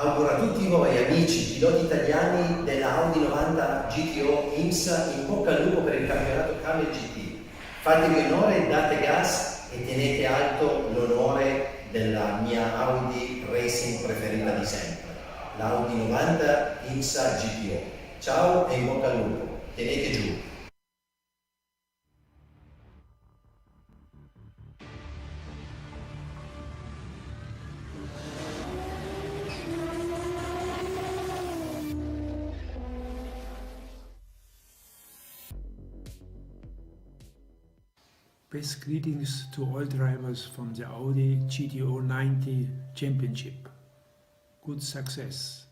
Auguro a tutti voi amici piloti italiani della Audi 90 GTO IMSA in bocca al lupo per il campionato Kamel GT. Fatevi onore, date gas e tenete alto l'onore della mia Audi Racing preferita di sempre, l'Audi 90 IMSA GTO. Ciao e in bocca al lupo, tenete giù. Best greetings to all drivers from the Audi GTO 90 Championship. Good success.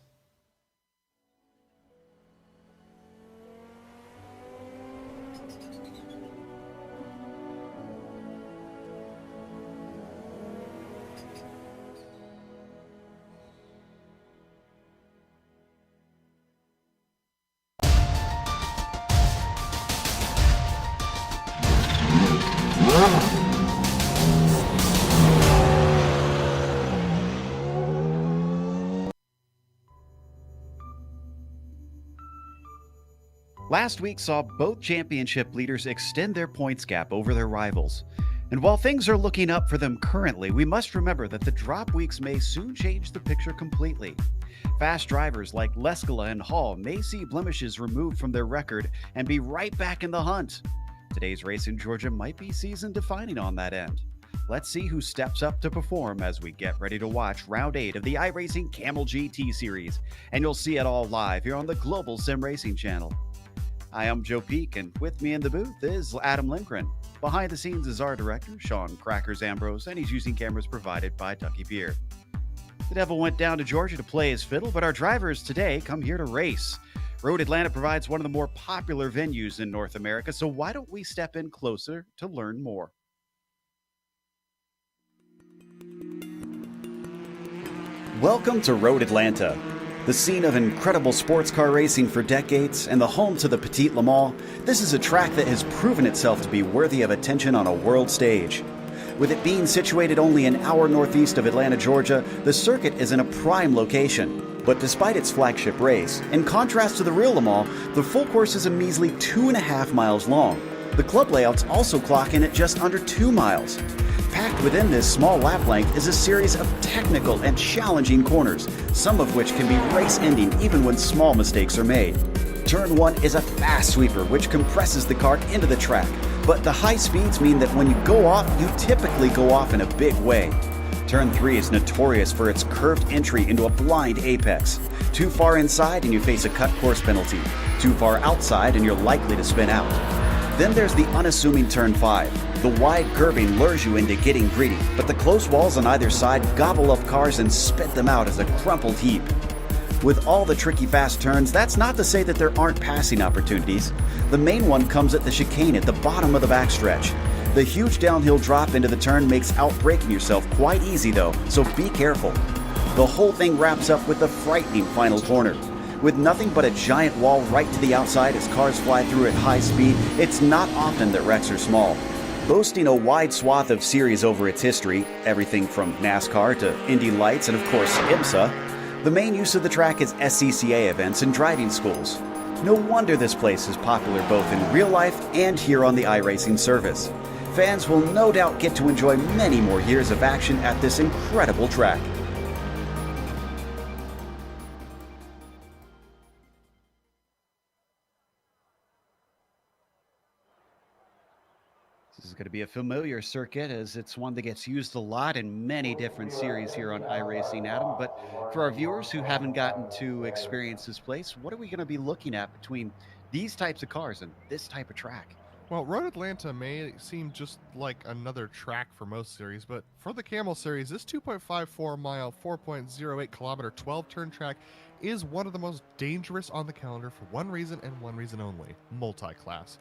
Last week saw both championship leaders extend their points gap over their rivals. And while things are looking up for them currently, we must remember that the drop weeks may soon change the picture completely. Fast drivers like Leskala and Hall may see blemishes removed from their record and be right back in the hunt. Today's race in Georgia might be season defining on that end. Let's see who steps up to perform as we get ready to watch round 8 of the iRacing Kamel GT series. And you'll see it all live here on the Global SimRacing channel. I am Joe Peak, and with me in the booth is Adam Lindgren. Behind the scenes is our director, Sean Crackers Ambrose, and he's using cameras provided by Ducky Beard. The Devil went down to Georgia to play his fiddle, but our drivers today come here to race. Road Atlanta provides one of the more popular venues in North America, so why don't we step in closer to learn more? Welcome to Road Atlanta, the scene of incredible sports car racing for decades and the home to the Petit Le Mans. This is a track that has proven itself to be worthy of attention on a world stage. With it being situated only an hour northeast of Atlanta, Georgia, the circuit is in a prime location. But despite its flagship race, in contrast to the real Le Mans, the full course is a measly 2.5 miles long. The club layouts also clock in at just under 2 miles. Packed within this small lap length is a series of technical and challenging corners, some of which can be race-ending even when small mistakes are made. Turn 1 is a fast sweeper which compresses the car into the track, but the high speeds mean that when you go off, you typically go off in a big way. Turn 3 is notorious for its curved entry into a blind apex. Too far inside and you face a cut course penalty. Too far outside and you're likely to spin out. Then there's the unassuming Turn 5. The wide curving lures you into getting greedy, but the close walls on either side gobble up cars and spit them out as a crumpled heap. With all the tricky fast turns, that's not to say that there aren't passing opportunities. The main one comes at the chicane at the bottom of the backstretch. The huge downhill drop into the turn makes outbraking yourself quite easy though, so be careful. The whole thing wraps up with the frightening final corner. With nothing but a giant wall right to the outside as cars fly through at high speed, it's not often that wrecks are small. Boasting a wide swath of series over its history, everything from NASCAR to Indy Lights and of course IMSA, the main use of the track is SCCA events and driving schools. No wonder this place is popular both in real life and here on the iRacing service. Fans will no doubt get to enjoy many more years of action at this incredible track. This is going to be a familiar circuit as it's one that gets used a lot in many different series here on iRacing, Adam. But for our viewers who haven't gotten to experience this place, what are we going to be looking at between these types of cars and this type of track? Well, Road Atlanta may seem just like another track for most series, but for the Kamel series, this 2.54 mile, 4.08 kilometer, 12 turn track is one of the most dangerous on the calendar for one reason and one reason only: multi-class.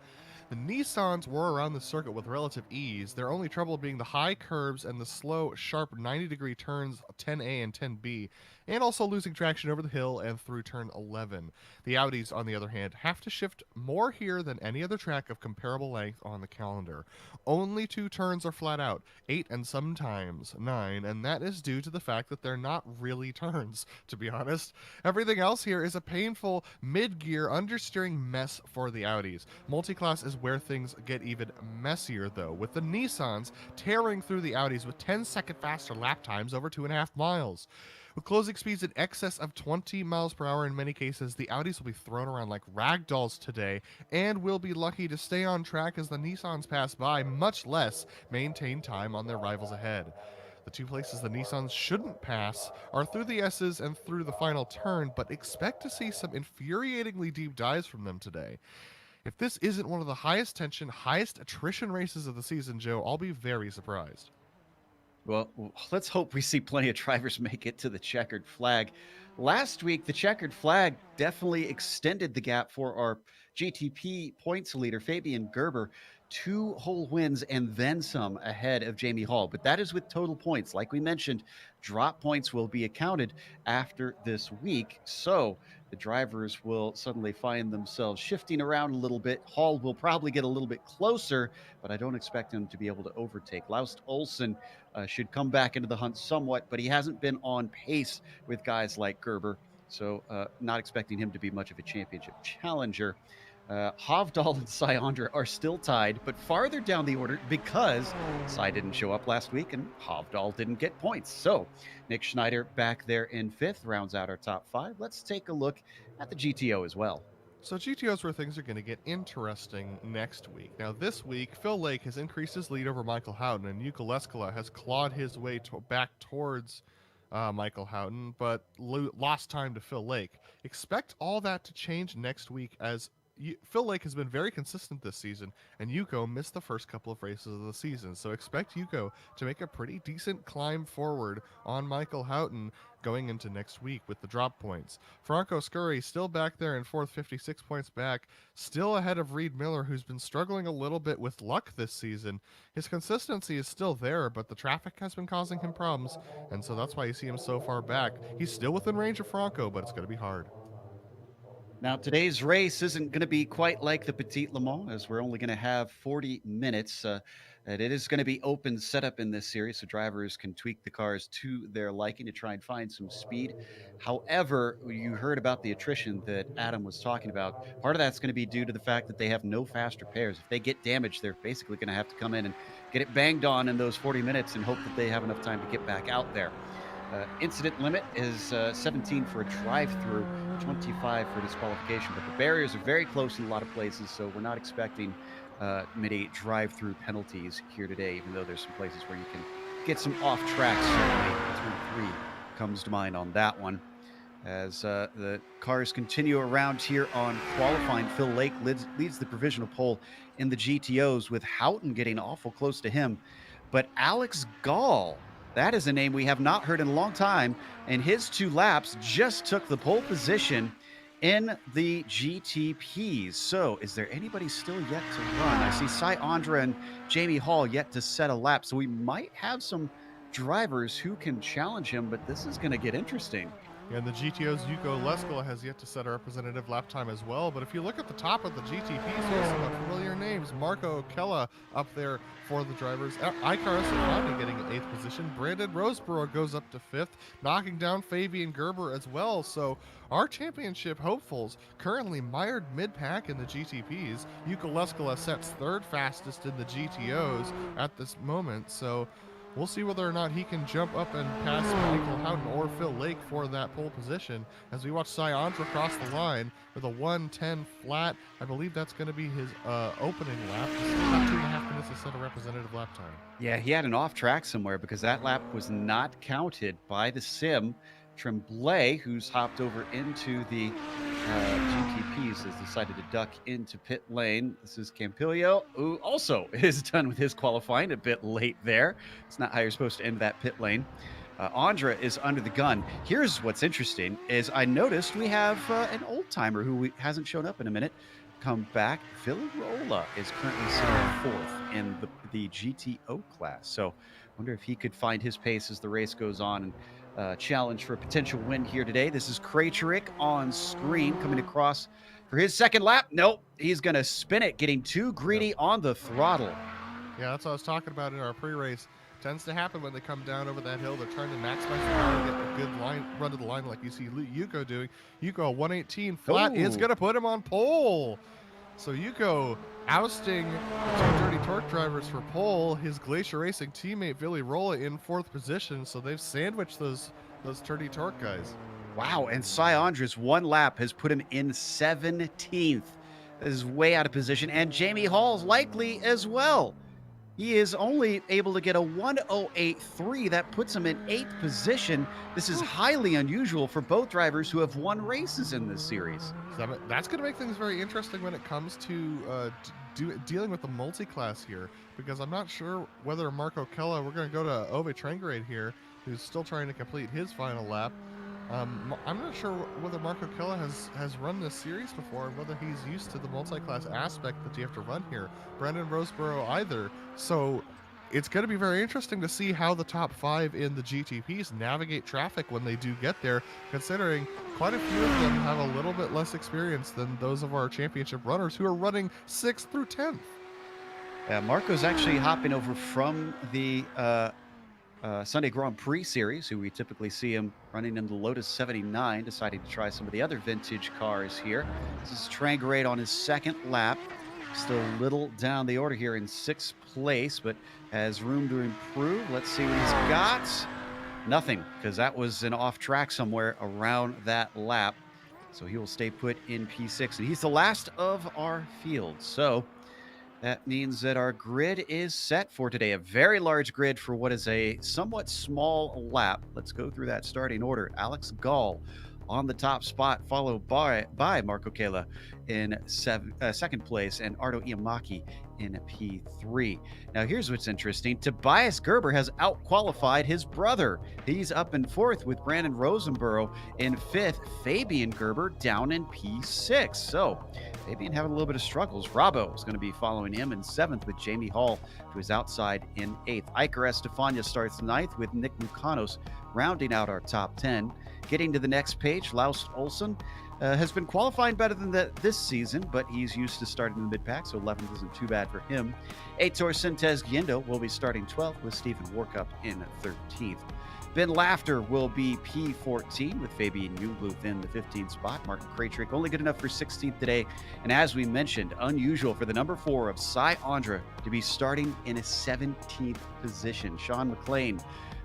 The Nissans were around the circuit with relative ease, their only trouble being the high curves and the slow, sharp 90-degree turns 10A and 10B, and also losing traction over the hill and through turn 11. The Audis, on the other hand, have to shift more here than any other track of comparable length on the calendar. Only 2 turns are flat out, 8 and sometimes 9, and that is due to the fact that they're not really turns, to be honest. Everything else here is a painful mid-gear understeering mess for the Audis. Multiclass is where things get even messier, though, with the Nissans tearing through the Audis with 10-second faster lap times over 2.5 miles. With closing speeds in excess of 20 miles per hour in many cases, the Audis will be thrown around like rag dolls today, and will be lucky to stay on track as the Nissans pass by, much less maintain time on their rivals ahead. The 2 places the Nissans shouldn't pass are through the S's and through the final turn, but expect to see some infuriatingly deep dives from them today. If this isn't one of the highest tension, highest attrition races of the season, Joe, I'll be very surprised. Well, let's hope we see plenty of drivers make it to the checkered flag. Last week, the checkered flag definitely extended the gap for our GTP points leader, Fabian Gerber. 2 whole wins and then some ahead of Jamie Hall. But that is with total points. Like we mentioned, drop points will be accounted after this week. So the drivers will suddenly find themselves shifting around a little bit. Hall will probably get a little bit closer, but I don't expect him to be able to overtake. Laust Olsen should come back into the hunt somewhat, but he hasn't been on pace with guys like Gerber. So not expecting him to be much of a championship challenger. Hovdal and Syandra are still tied, but farther down the order because Sy didn't show up last week and Hovdal didn't get points. So Nick Schneider back there in 5th rounds out our top 5. Let's take a look at the GTO as well. So GTO is where things are going to get interesting next week. Now this week, Phil Lake has increased his lead over Michael Houghton, and Jukka Leskala has clawed his way back towards Michael Houghton, but lost time to Phil Lake. Expect all that to change next week as Phil Lake has been very consistent this season, and Yuko missed the first couple of races of the season. So expect Yuko to make a pretty decent climb forward on Michael Houghton going into next week with the drop points. Franco Scurry still back there in 4th, 56 points back, still ahead of Reed Miller, who's been struggling a little bit with luck this season. His consistency is still there, but the traffic has been causing him problems, and so that's why you see him so far back. He's still within range of Franco, but it's going to be hard. Now, today's race isn't going to be quite like the Petit Le Mans, as we're only going to have 40 minutes. And it is going to be open setup in this series, so drivers can tweak the cars to their liking to try and find some speed. However, you heard about the attrition that Adam was talking about. Part of that's going to be due to the fact that they have no faster pairs. If they get damaged, they're basically going to have to come in and get it banged on in those 40 minutes and hope that they have enough time to get back out there. Incident limit is 17 for a drive-through, 25 for disqualification, but the barriers are very close in a lot of places, so we're not expecting many drive-through penalties here today, even though there's some places where you can get some off-tracks. Certainly, turn 3 comes to mind on that one. As the cars continue around here on qualifying, Phil Lake leads the provisional pole in the GTOs, with Houghton getting awful close to him, but Alex Gall, that is a name we have not heard in a long time, and his 2 laps just took the pole position in the GTPs. So is there anybody still yet to run? I see Sy Andra and Jamie Hall yet to set a lap, so we might have some drivers who can challenge him, but this is going to get interesting. And the GTO's Jukka Leskala has yet to set a representative lap time as well. But if you look at the top of the GTPs, there's some familiar names. Marco Kella up there for the drivers. Icar Safani getting an 8th position. Brandon Roseborough goes up to 5th, knocking down Fabian Gerber as well. So our championship hopefuls currently mired mid-pack in the GTPs. Jukka Leskala sets 3rd fastest in the GTOs at this moment. So we'll see whether or not he can jump up and pass Michael Houghton or Phil Lake for that pole position as we watch Sy Andra cross the line with a 1:10 flat. I believe that's going to be his opening lap. He's still got 2.5 minutes to set a representative lap time. Yeah, he had an off track somewhere because that lap was not counted by the sim. Tremblay, who's hopped over into the GTPs, has decided to duck into pit lane. This is Campillo, who also is done with his qualifying a bit late there. It's not how you're supposed to end that pit lane. Andra is under the gun. Here's what's interesting is I noticed we have an old timer who hasn't shown up in a minute. come back. Villirola is currently sitting 4th in the GTO class. So wonder if he could find his pace as the race goes on and challenge for a potential win here today. This is Krejcik on screen coming across for his second lap. Nope, he's going to spin it, getting too greedy on the throttle. Yeah, that's what I was talking about in our pre-race. Tends to happen when they come down over that hill. They're trying to maximize the power, get a good run to the line like you see Yuko doing. Yuko 118 flat is going to put him on pole. So Yuko ousting the 2 Dirty Torque drivers for pole. His Glacier Racing teammate Villirola in 4th position. So they've sandwiched those Dirty Torque guys. Wow, and Cy Andres, 1 lap has put him in 17th. This is way out of position, and Jamie Hall's likely as well. He is only able to get a 1:08.3. That puts him in 8th position. This is highly unusual for both drivers who have won races in this series. That's going to make things very interesting when it comes to dealing with the multi-class here, because I'm not sure whether Marco Kella, we're going to go to Ove Trengrade here, who's still trying to complete his final lap. I'm not sure whether Marco Kella has run this series before, and whether he's used to the multi-class aspect that you have to run here. Brandon Roseborough either. So it's going to be very interesting to see how the top 5 in the GTPs navigate traffic when they do get there, considering quite a few of them have a little bit less experience than those of our championship runners who are running 6th through 10th. Yeah, Marco's actually hopping over from the Sunday Grand Prix series, who we typically see him running in the Lotus 79, deciding to try some of the other vintage cars here. This is Trangrade on his 2nd lap. Still a little down the order here in 6th place, but has room to improve. Let's see what he's got. Nothing, because that was an off track somewhere around that lap. So he will stay put in P6, and he's the last of our field. So that means that our grid is set for today. A very large grid for what is a somewhat small lap. Let's go through that starting order. Alex Gall on the top spot, followed by Marco Kella in 2nd place, and Ardo Iamaki in P3. Now here's what's interesting. Tobias Gerber has outqualified his brother. He's up in 4th with Brandon Rosenborough in 5th. Fabian Gerber down in P6. So Fabian having a little bit of struggles. Rabo is going to be following him in 7th with Jamie Hall, who is outside in 8th. Iker Estefania starts 9th with Nick Mukanos rounding out our top 10. Getting to the next page, Laust Olsen has been qualifying better than this season, but he's used to starting in the mid-pack, so 11th isn't too bad for him. Heitor Sintez Guindo will be starting 12th with Stephen Warkup in 13th. Ben Laughter will be P14 with Fabian Newbluth in the 15th spot. Mark Krejcik only good enough for 16th today. And as we mentioned, unusual for the number 4 of Cy Andra to be starting in a 17th position. Sean McLean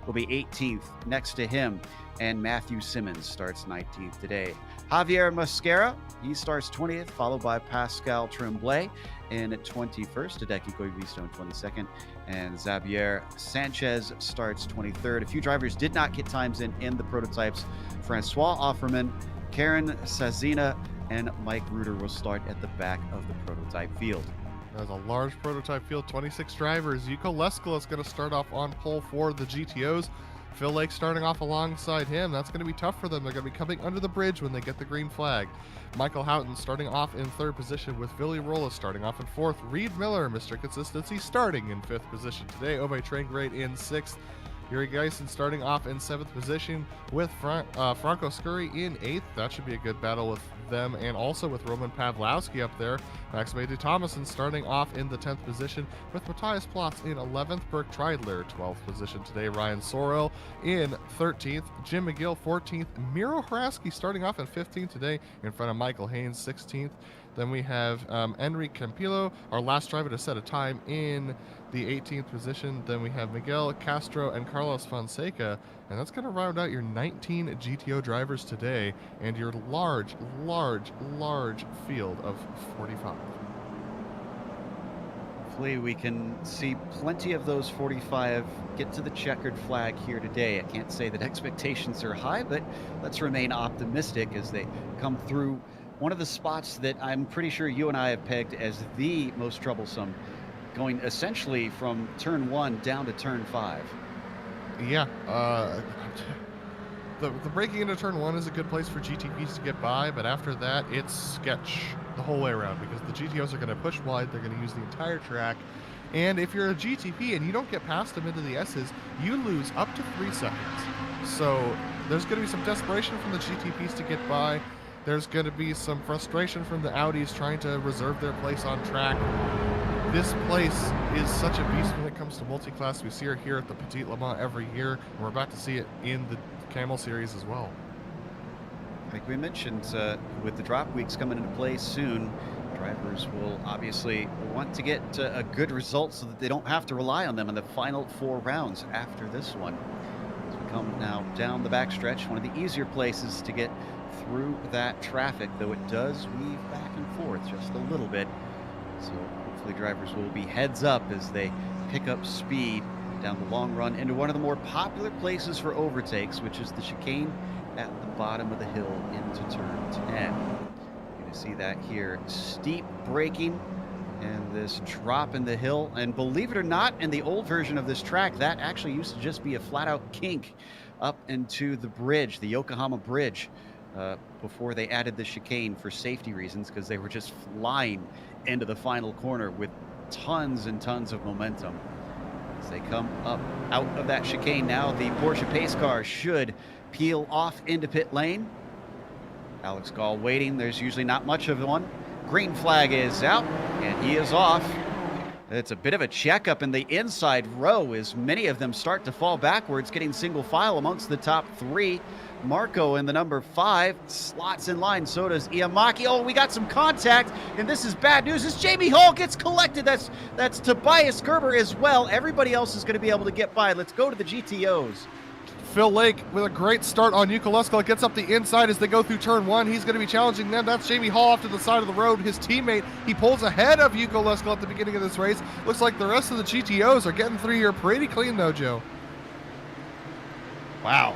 will be 18th next to him, and Matthew Simmons starts 19th today. Javier Mascara, he starts 20th, followed by Pascal Tremblay in 21st, Hideki Koivisto in 22nd, and Xavier Sanchez starts 23rd. A few drivers did not get times in the prototypes. Francois Offerman, Karen Sazina, and Mike Reuter will start at the back of the prototype field. There's a large prototype field, 26 drivers. Yuko Leskala is going to start off on pole for the GTOs. Phil Lake starting off alongside him. That's going to be tough for them. They're going to be coming under the bridge when they get the green flag. Michael Houghton starting off in 3rd position with Villirola starting off in 4th. Reed Miller, Mr. Consistency, starting in 5th position today. Ove Trangrade in 6th. Yuri Geisen starting off in 7th position with Franco Scurry in 8th. That should be a good battle with them, and also with Roman Pavlowski up there. Maxime de Thomason starting off in the 10th position with Matthias Plotz in 11th. Burke Treidler 12th position today. Ryan Sorrell in 13th. Jim McGill 14th. Miro Haraski starting off in 15th today in front of Michael Haynes 16th. Then we have Enrique Campillo, our last driver to set a time, in the 18th position. Then we have Miguel Castro and Carlos Fonseca, and that's going to round out your 19 GTO drivers today and your large field of 45. Hopefully we can see plenty of those 45 get to the checkered flag here today. I can't say that expectations are high, but let's remain optimistic as they come through one of the spots that I'm pretty sure you and I have pegged as the most troublesome, going essentially from turn 1 down to turn 5. Yeah, the breaking into turn 1 is a good place for GTPs to get by, but after that, it's sketch. the whole way around, because the GTOs are going to push wide. They're going to use the entire track. And if you're a GTP and you don't get past them into the S's, you lose up to 3 seconds. So there's going to be some desperation from the GTPs to get by. There's going to be some frustration from the Audis trying to reserve their place on track. This place is such a beast when it comes to multi-class. We see it here at the Petit Le Mans every year, and we're about to see it in the Kamel series as well. Like we mentioned, with the drop weeks coming into play soon, drivers will obviously want to get a good result so that they don't have to rely on them in the final 4 rounds after this one. As we come now down the backstretch, one of the easier places to get through that traffic, though it does weave back and forth just a little bit. So hopefully drivers will be heads up as they pick up speed down the long run into one of the more popular places for overtakes, which is the chicane at the bottom of the hill into turn 10. You're going to see that here. Steep braking and this drop in the hill. And believe it or not, in the old version of this track, that actually used to just be a flat-out kink up into the bridge, the Yokohama Bridge, before they added the chicane for safety reasons, because they were just flying into the final corner with tons and tons of momentum. As they come up out of that chicane now, the Porsche pace car should peel off into pit lane. Alex Gall waiting. There's usually not much of one. Green flag is out, and he is off. It's a bit of a checkup in the inside row as many of them start to fall backwards, getting single file amongst the top 3. Marco in the number 5 slots in line. So does Iamaki. Oh, we got some contact, and this is bad news as Jamie Hall gets collected. That's Tobias Gerber as well. Everybody else is going to be able to get by. Let's go to the GTOs. Phil Lake with a great start on Yuka Leskola, gets up the inside as they go through turn 1. He's going to be challenging them. That's Jamie Hall off to the side of the road. His teammate, he pulls ahead of Yuka Leskola at the beginning of this race. Looks like the rest of the GTOs are getting through here pretty clean though, Joe. Wow.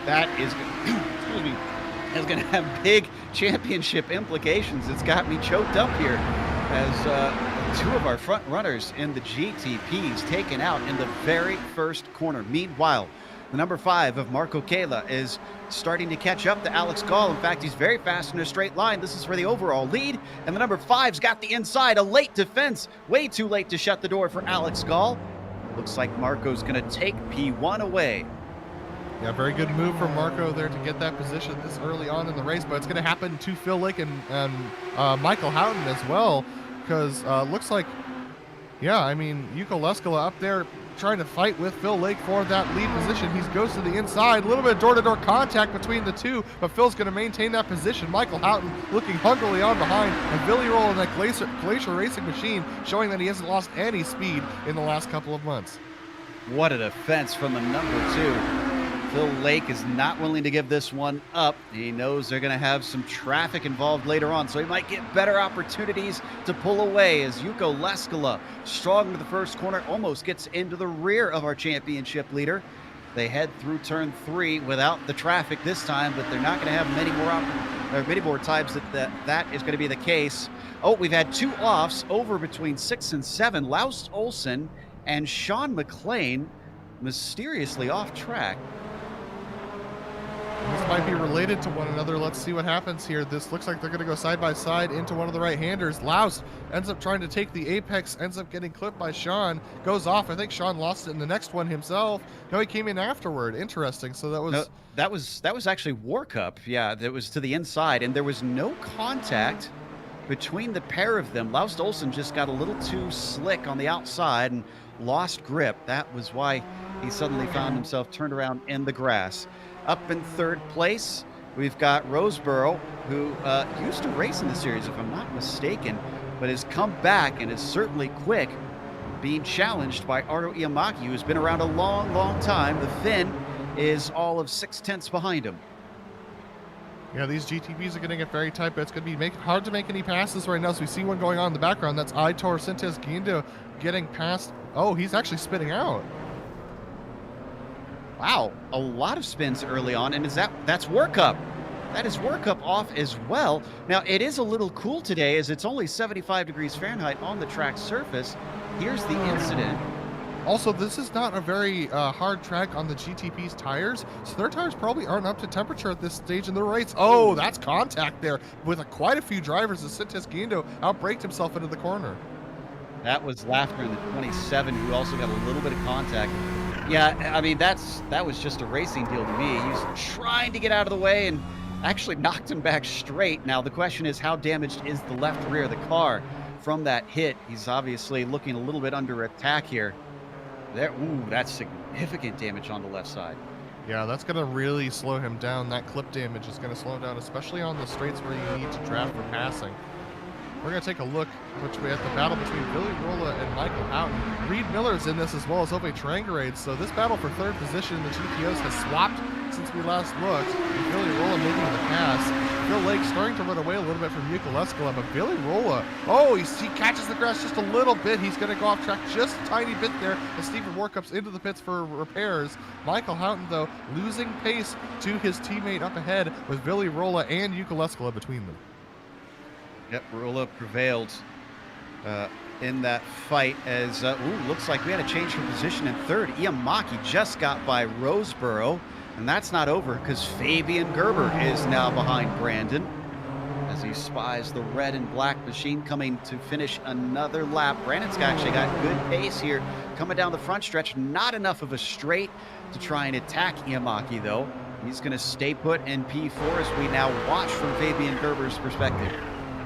That is, excuse me, is going to have big championship implications. It's got me choked up here as 2 of our front runners in the GTPs taken out in the very first corner. Meanwhile, the number 5 of Marco Kela is starting to catch up to Alex Gall. In fact, he's very fast in a straight line. This is for the overall lead. And the number 5's got the inside. A late defense. Way too late to shut the door for Alex Gall. Looks like Marco's going to take P1 away. Yeah, very good move from Marco there to get that position this early on in the race, but it's going to happen to Phil Lake and Michael Houghton as well, because looks like, yeah, I mean, Yuka Leskola up there trying to fight with Phil Lake for that lead position. He goes to the inside, a little bit of door-to-door contact between the 2, but Phil's going to maintain that position. Michael Houghton looking hungrily on behind, and Villarreal in that Glacier Racing machine showing that he hasn't lost any speed in the last couple of months. What a defense from the number 2. Phil Lake is not willing to give this one up. He knows they're going to have some traffic involved later on, so he might get better opportunities to pull away as Yuka Leskola, strong to the first corner, almost gets into the rear of our championship leader. They head through turn 3 without the traffic this time, but they're not going to have many more times that is going to be the case. Oh, we've had 2 offs over between 6 and 7. Laust Olsen and Sean McLean mysteriously off track. This might be related to one another. Let's see what happens here. This looks like they're going to go side by side into one of the right-handers. Laust ends up trying to take the apex, ends up getting clipped by Sean, goes off. I think Sean lost it in the next one himself. No, he came in afterward. Interesting. So that was... No, that was actually War Cup. Yeah, that was to the inside, and there was no contact between the pair of them. Laust Olsen just got a little too slick on the outside and lost grip. That was why he suddenly found himself turned around in the grass. Up in 3rd place, we've got Roseboro, who used to race in the series, if I'm not mistaken, but has come back and is certainly quick, being challenged by Arto Iamaki, who's been around a long, long time. The Finn is all of 6/10 behind him. Yeah, these GTPs are going to get very tight, but it's going to be hard to make any passes right now. So we see one going on in the background. That's Aitor Sintes Guindo getting past. Oh, he's actually spitting out. Wow, a lot of spins early on, and that's War Cup. That is War Cup off as well. Now, it is a little cool today as it's only 75 degrees Fahrenheit on the track surface. Here's the incident. Also, this is not a very hard track on the GTP's tires, so their tires probably aren't up to temperature at this stage in the race. Oh, that's contact there with quite a few drivers as Sintes Guindo outbraked himself into the corner. That was Laughter in the 27, who also got a little bit of contact. Yeah, I mean, that was just a racing deal to me. He was trying to get out of the way and actually knocked him back straight. Now, the question is, how damaged is the left rear of the car from that hit? He's obviously looking a little bit under attack here. There, ooh, that's significant damage on the left side. Yeah, that's going to really slow him down. That clip damage is going to slow him down, especially on the straights where you need to draft for passing. We're going to take a look at the battle between Billy Rolla and Michael Houghton. Reed Miller's in this as well as Ove Trangarade, so this battle for third position in the GTOs has swapped since we last looked. And Billy Rolla making the pass. Phil Lake starting to run away a little bit from Yuka Leskola, but Billy Rolla, oh, he catches the grass just a little bit. He's going to go off track just a tiny bit there as Stephen Warkup's into the pits for repairs. Michael Houghton, though, losing pace to his teammate up ahead with Billy Rolla and Yuka Leskola between them. Yep, Rolla prevailed in that fight as, looks like we had a change for position in third. Iamaki just got by Roseboro, and that's not over because Fabian Gerber is now behind Brandon as he spies the red and black machine coming to finish another lap. Brandon's actually got good pace here coming down the front stretch. Not enough of a straight to try and attack Iamaki, though. He's going to stay put in P4 as we now watch from Fabian Gerber's perspective.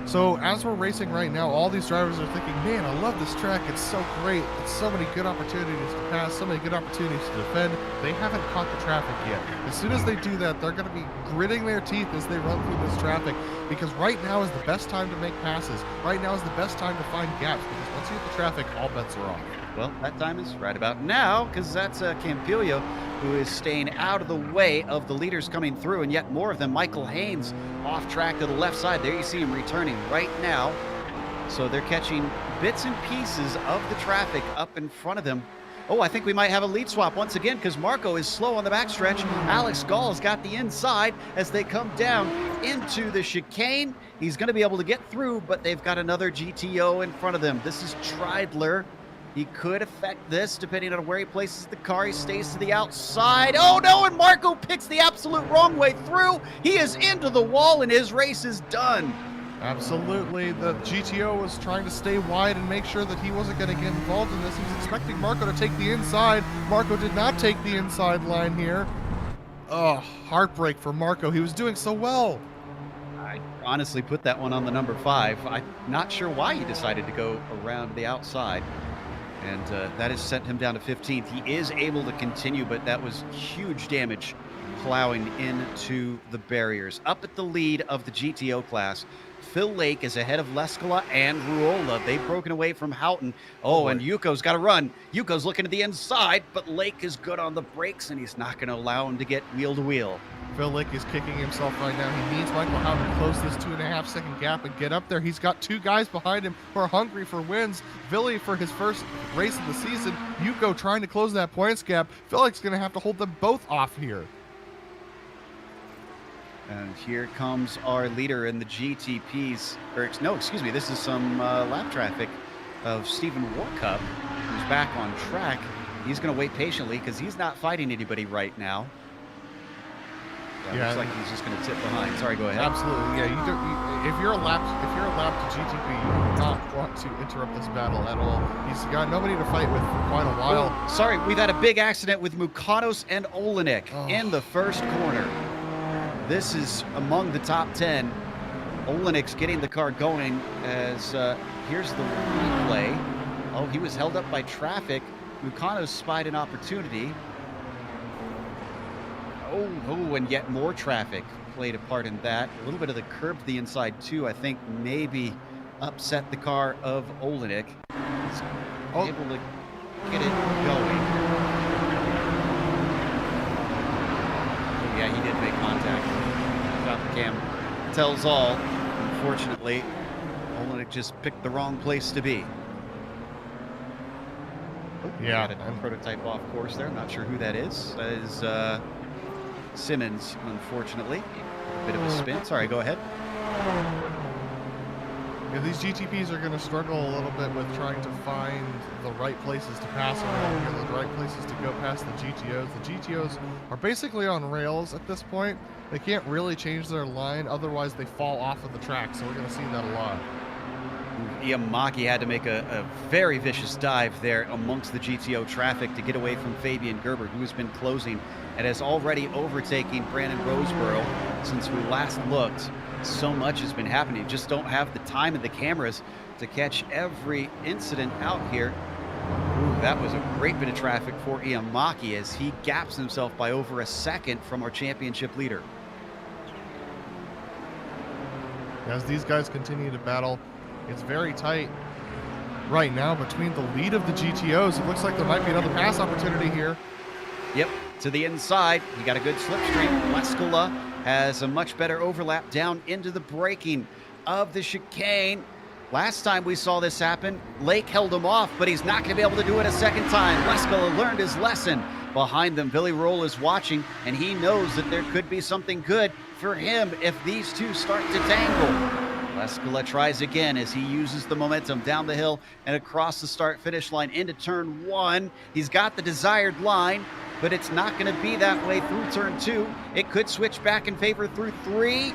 So as we're racing right now, all these drivers are thinking, man, I love this track. It's so great. It's so many good opportunities to pass, so many good opportunities to defend. They haven't caught the traffic yet. As soon as they do that, they're going to be gritting their teeth as they run through this traffic, because right now is the best time to make passes. Right now is the best time to find gaps, because once you hit the traffic, all bets are off. Well, that time is right about now, because that's Campillo, who is staying out of the way of the leaders coming through, and yet more of them. Michael Haynes off track to the left side. There you see him returning right now. So they're catching bits and pieces of the traffic up in front of them. Oh, I think we might have a lead swap once again because Marco is slow on the backstretch. Alex Gall's got the inside as they come down into the chicane. He's going to be able to get through, but they've got another GTO in front of them. This is Treidler. He could affect this depending on where he places the car. He stays to the outside. Oh no, and Marco picks the absolute wrong way through. He is into the wall and his race is done. Absolutely. The GTO was trying to stay wide and make sure that he wasn't going to get involved in this. He was expecting Marco to take the inside. Marco did not take the inside line here. Oh, heartbreak for Marco. He was doing so well. I honestly put that one on the number 5. I'm not sure why he decided to go around the outside. And that has sent him down to 15th. He is able to continue, but that was huge damage plowing into the barriers. Up at the lead of the GTO class, Phil Lake is ahead of Leskola and Ruola. They've broken away from Houghton. Oh, and Yuko's got to run. Yuko's looking to the inside, but Lake is good on the brakes, and he's not going to allow him to get wheel to wheel. Phil Lake is kicking himself right now. He needs Michael Houghton to close this 2.5 second gap and get up there. He's got 2 guys behind him who are hungry for wins. Billy for his first race of the season. Yuko trying to close that points gap. Phil Lake's going to have to hold them both off here. And here comes our leader in the GTPs. This is some lap traffic of Stephen Warkup, who's back on track. He's going to wait patiently because he's not fighting anybody right now. Looks like he's just going to tip behind. Sorry, go ahead. Absolutely, yeah. If you're a lap to GTP, you do not want to interrupt this battle at all. He's got nobody to fight with for quite a while. Oh, sorry, we've had a big accident with Mukanos and Olenek in the first corner. This is among the top 10. Olenek's getting the car going as here's the replay. Oh, he was held up by traffic. Mukanos spied an opportunity. Oh, and yet more traffic played a part in that. A little bit of the curb to the inside, too, I think maybe upset the car of Olenek. He's able to get it going. Oh, yeah, he did make contact. Stop the cam. Tells all. Unfortunately, Olenek just picked the wrong place to be. Yeah. Got a prototype off course there. I'm not sure who that is. That is Simmons, unfortunately. A bit of a spin. Sorry, go ahead. Yeah, these GTPs are going to struggle a little bit with trying to find the right places to pass around here, the right places to go past the GTOs. The GTOs are basically on rails at this point. They can't really change their line, otherwise they fall off of the track, so we're going to see that a lot. Maki had to make a very vicious dive there amongst the GTO traffic to get away from Fabian Gerber, who has been closing and has already overtaken Brandon Roseborough since we last looked. So much has been happening. You just don't have the time and the cameras to catch every incident out here. Ooh, that was a great bit of traffic for Maki as he gaps himself by over a second from our championship leader. As these guys continue to battle, it's very tight right now between the lead of the GTOs. It looks like there might be another pass opportunity here. Yep, to the inside. You got a good slipstream. Leskala has a much better overlap down into the braking of the chicane. Last time we saw this happen, Lake held him off, but he's not going to be able to do it a second time. Leskala learned his lesson. Behind them, Billy Roll is watching, and he knows that there could be something good for him if these two start to tangle. Leskala tries again as he uses the momentum down the hill and across the start-finish line into turn 1. He's got the desired line, but it's not going to be that way through turn 2. It could switch back in favor through 3,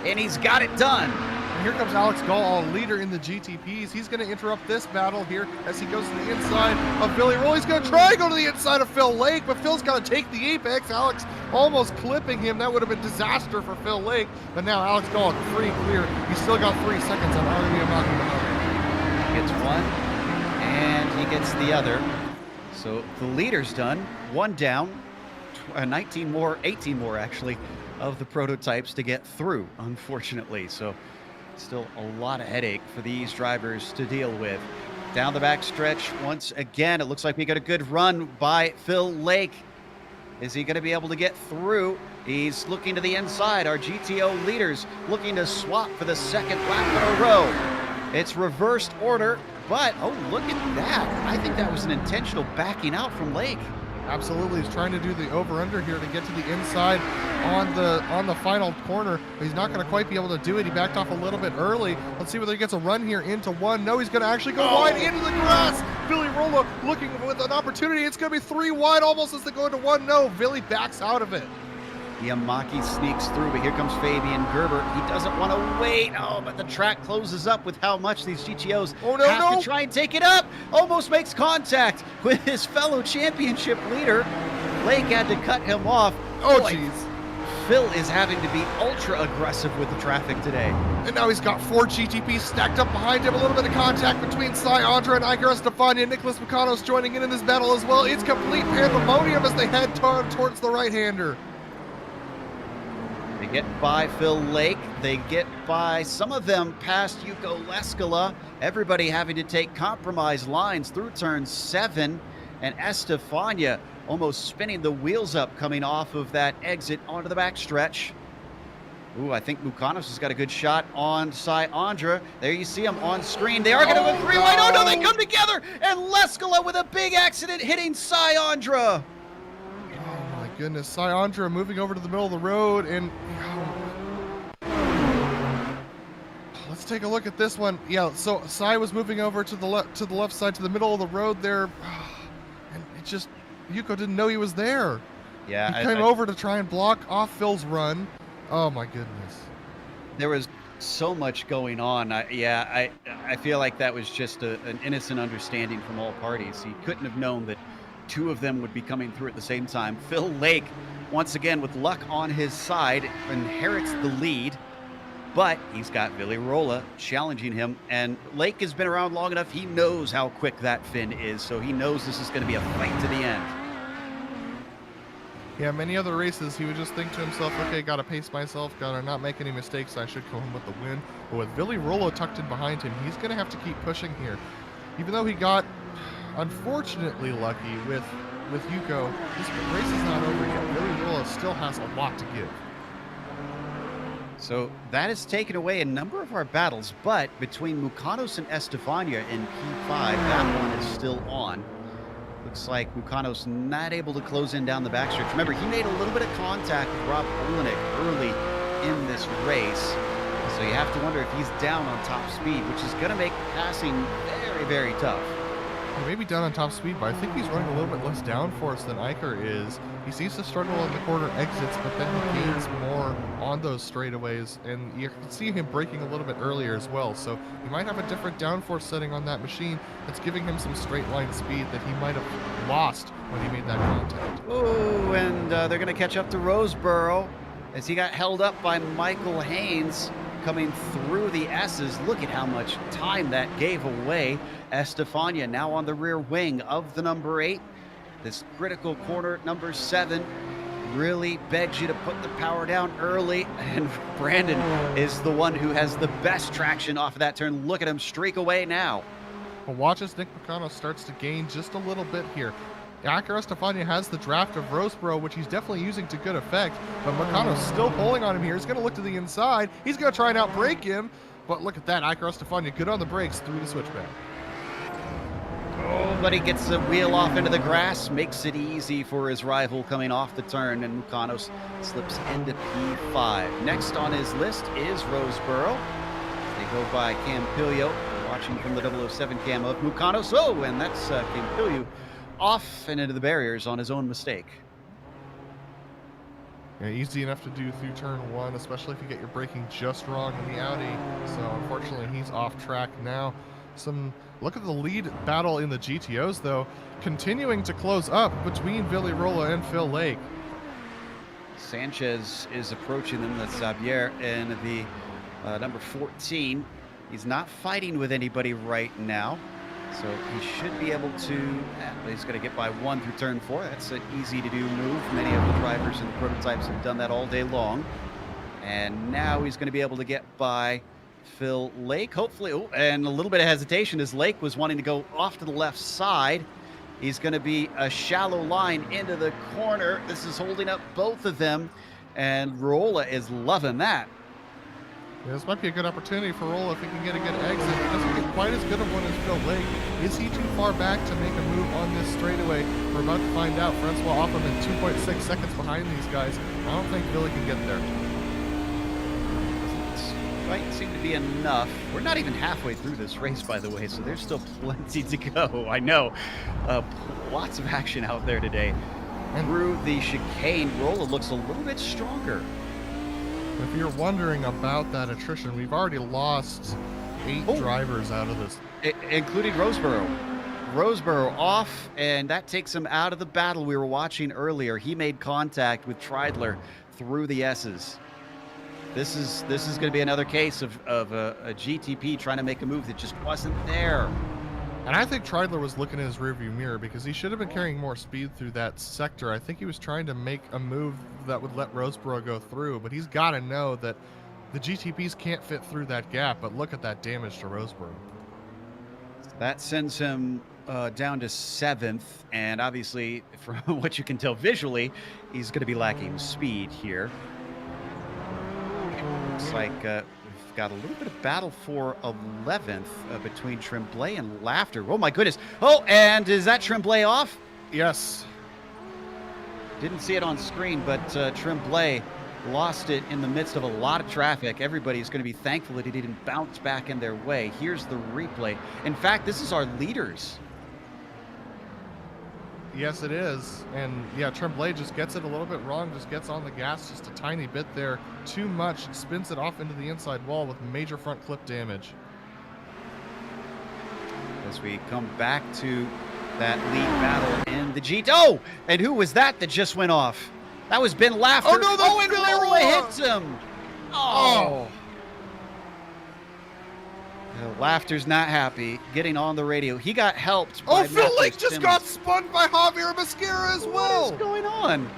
and he's got it done. And here comes Alex Gall, leader in the GTPs. He's going to interrupt this battle here as he goes to the inside of Billy Roll. He's going to try to go to the inside of Phil Lake, but Phil's got to take the apex. Alex almost clipping him. That would have been disaster for Phil Lake, but now Alex Gall free clear. He's still got 3 seconds on Maki. Gets one, and he gets the other. So the leader's done. 1 down, 18 more actually, of the prototypes to get through, unfortunately. So still a lot of headache for these drivers to deal with. Down the back stretch once again, it looks like we got a good run by Phil Lake. Is he going to be able to get through? He's looking to the inside. Our GTO leaders looking to swap for the second lap in a row. It's reversed order, but oh, look at that. I think that was an intentional backing out from Lake. Absolutely, he's trying to do the over-under here to get to the inside on the final corner. But he's not going to quite be able to do it. He backed off a little bit early. Let's see whether he gets a run here into 1. No, he's going to actually go wide into the grass. Billy Rolla looking with an opportunity. It's going to be 3 wide almost as they go into 1. No, Billy backs out of it. Maki sneaks through, but here comes Fabian Gerber. He doesn't want to wait. Oh, but the track closes up with how much these GTOs have to try and take it up. Almost makes contact with his fellow championship leader. Lake had to cut him off. Oh, jeez. Phil is having to be ultra aggressive with the traffic today. And now he's got 4 GTPs stacked up behind him. A little bit of contact between Cy Andra and Iker Estefania. Nicholas Mucanos joining in this battle as well. It's complete pandemonium as they head towards the right-hander. They get by Phil Lake. They get by some of them past Yuko Leskala. Everybody having to take compromise lines through turn 7. And Estefania almost spinning the wheels up coming off of that exit onto the backstretch. Ooh, I think Mucanos has got a good shot on Cy Andra. There you see him on screen. They are going to go 3 wide. Oh no, they come together. And Leskala with a big accident hitting Cy Andra. Goodness, Cy Andra moving over to the middle of the road, and let's take a look at this one. Yeah, so Cy was moving over to the left side, to the middle of the road there, and it just Yuko didn't know he was there. Yeah, he came over to try and block off Phil's run. Oh my goodness, there was so much going on. I feel like that was just an innocent understanding from all parties. He couldn't have known that 2 of them would be coming through at the same time. Phil Lake, once again with luck on his side, inherits the lead, but he's got Billy Rolla challenging him, and Lake has been around long enough. He knows how quick that fin is, so he knows this is going to be a fight to the end. Yeah, many other races, he would just think to himself, okay, got to pace myself, got to not make any mistakes, I should go home with the win. But with Billy Rolla tucked in behind him, he's going to have to keep pushing here. Even though he got unfortunately lucky with Yuko, this race is not over yet. Billy Rolla still has a lot to give. So that has taken away a number of our battles, but between Mucanos and Estefania in P5, that one is still on. Looks like Mucanos not able to close in down the backstretch. Remember, he made a little bit of contact with Rob Olenek early in this race. As So you have to wonder if he's down on top speed, which is going to make passing very, very tough. He may be down on top speed, but I think he's running a little bit less downforce than Iker is. He seems to struggle on the corner exits, but then he gains more on those straightaways, and you can see him braking a little bit earlier as well. So he might have a different downforce setting on that machine that's giving him some straight line speed that he might have lost when he made that contact. Oh, and they're going to catch up to Roseboro as he got held up by Michael Haynes coming through the S's. Look at how much time that gave away. Estefania now on the rear wing of the number 8. This critical corner, number 7, really begs you to put the power down early, and Brandon is the one who has the best traction off of that turn. Look at him streak away now. But watch as Nick Meccano starts to gain just a little bit here. Iker Estefania has the draft of Roseboro, which he's definitely using to good effect, but Meccano's still pulling on him here. He's going to look to the inside. He's going to try and outbrake him, but look at that. Iker Estefania good on the brakes through the switchback. Oh, but he gets the wheel off into the grass, makes it easy for his rival coming off the turn, and Meccano slips into P5. Next on his list is Roseboro. They go by Campillo, watching from the 007 cam of Meccano. So, and that's Campillo off and into the barriers on his own mistake. Yeah, easy enough to do through turn 1, especially if you get your braking just wrong in the Audi. So unfortunately, he's off track now. Look at the lead battle in the GTOs, though, continuing to close up between Billy Rolla and Phil Lake. Sanchez is approaching them. That's Xavier in the number 14. He's not fighting with anybody right now, so he should be able to. He's going to get by 1 through turn 4. That's an easy to do move. Many of the drivers and the prototypes have done that all day long. And now he's going to be able to get by Phil Lake, hopefully. Oh, and a little bit of hesitation as Lake was wanting to go off to the left side. He's going to be a shallow line into the corner. This is holding up both of them, and Rolla is loving that. Yeah, this might be a good opportunity for Rolla if he can get a good exit. He doesn't get quite as good of one as Phil Lake. Is he too far back to make a move on this straightaway? We're about to find out. Francois Opperman 2.6 seconds behind these guys. I don't think Billy can get there. Might seem to be enough. We're not even halfway through this race, by the way, so there's still plenty to go. I know. Lots of action out there today. And through the chicane, Rolla looks a little bit stronger. If you're wondering about that attrition, we've already lost 8 drivers out of this. Including Roseboro. Roseboro off, and that takes him out of the battle we were watching earlier. He made contact with Treidler through the S's. This is going to be another case of a GTP trying to make a move that just wasn't there. And I think Treidler was looking in his rearview mirror because he should have been carrying more speed through that sector. I think he was trying to make a move that would let Roseboro go through, but he's got to know that the GTPs can't fit through that gap. But look at that damage to Roseboro. That sends him down to 7th, and obviously, from what you can tell visually, he's going to be lacking speed here. Looks like we've got a little bit of battle for 11th between Tremblay and Laughter. Oh my goodness. Oh, and is that Tremblay off? Yes. Didn't see it on screen, but Tremblay lost it in the midst of a lot of traffic. Everybody's going to be thankful that he didn't bounce back in their way. Here's the replay. In fact, this is our leaders. Yes, it is. And yeah, Tremblay just gets it a little bit wrong, just gets on the gas just a tiny bit there. Too much, spins it off into the inside wall with major front clip damage. As we come back to that lead battle in the GT. Oh, and who was that just went off? That was Ben Laughter. Oh no, that's and Leroy hits him. Oh. Laughter's not happy getting on the radio. He got helped by Phil Lake just got spun by Javier Mascara as well. What is going on?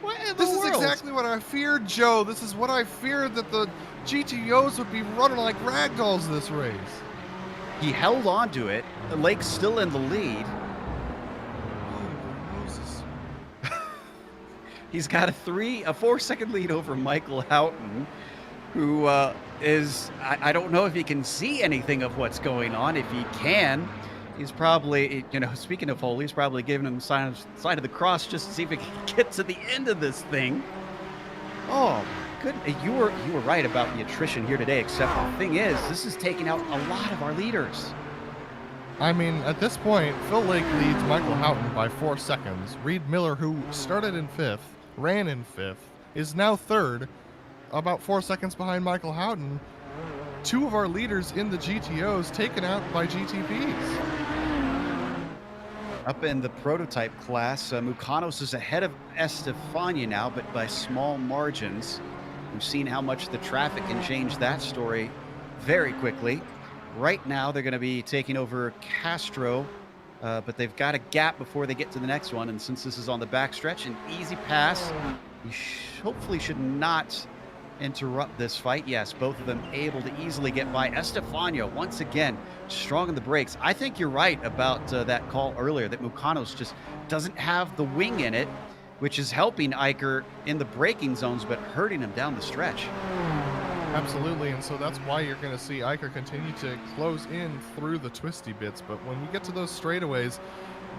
What in the This is world? exactly what I feared, Joe. This is what I feared, that the GTOs would be running like ragdolls this race. He held on to it. Lake's still in the lead. He's got a 4-second lead over Michael Houghton, who is, I don't know if he can see anything of what's going on. If he can, he's probably, speaking of hole, he's probably giving him the sign of the cross just to see if he can get to the end of this thing. Oh, Good. You were right about the attrition here today, except the thing is, this is taking out a lot of our leaders. I mean, at this point, Phil Lake leads Michael Houghton by 4 seconds. Reed Miller, who started in 5th, ran in 5th, is now 3rd, about 4 seconds behind Michael Houghton. 2 of our leaders in the GTOs taken out by GTPs. Up in the prototype class, Mukanos is ahead of Estefania now, but by small margins. We've seen how much the traffic can change that story very quickly. Right now, they're going to be taking over Castro, but they've got a gap before they get to the next one. And since this is on the backstretch, an easy pass, you hopefully should not interrupt this fight. Yes, both of them able to easily get by. Estefania, once again, strong in the brakes. I think you're right about that call earlier, that Mukanos just doesn't have the wing in it, which is helping Eicher in the braking zones, but hurting him down the stretch. Absolutely, and so that's why you're going to see Eicher continue to close in through the twisty bits. But when we get to those straightaways,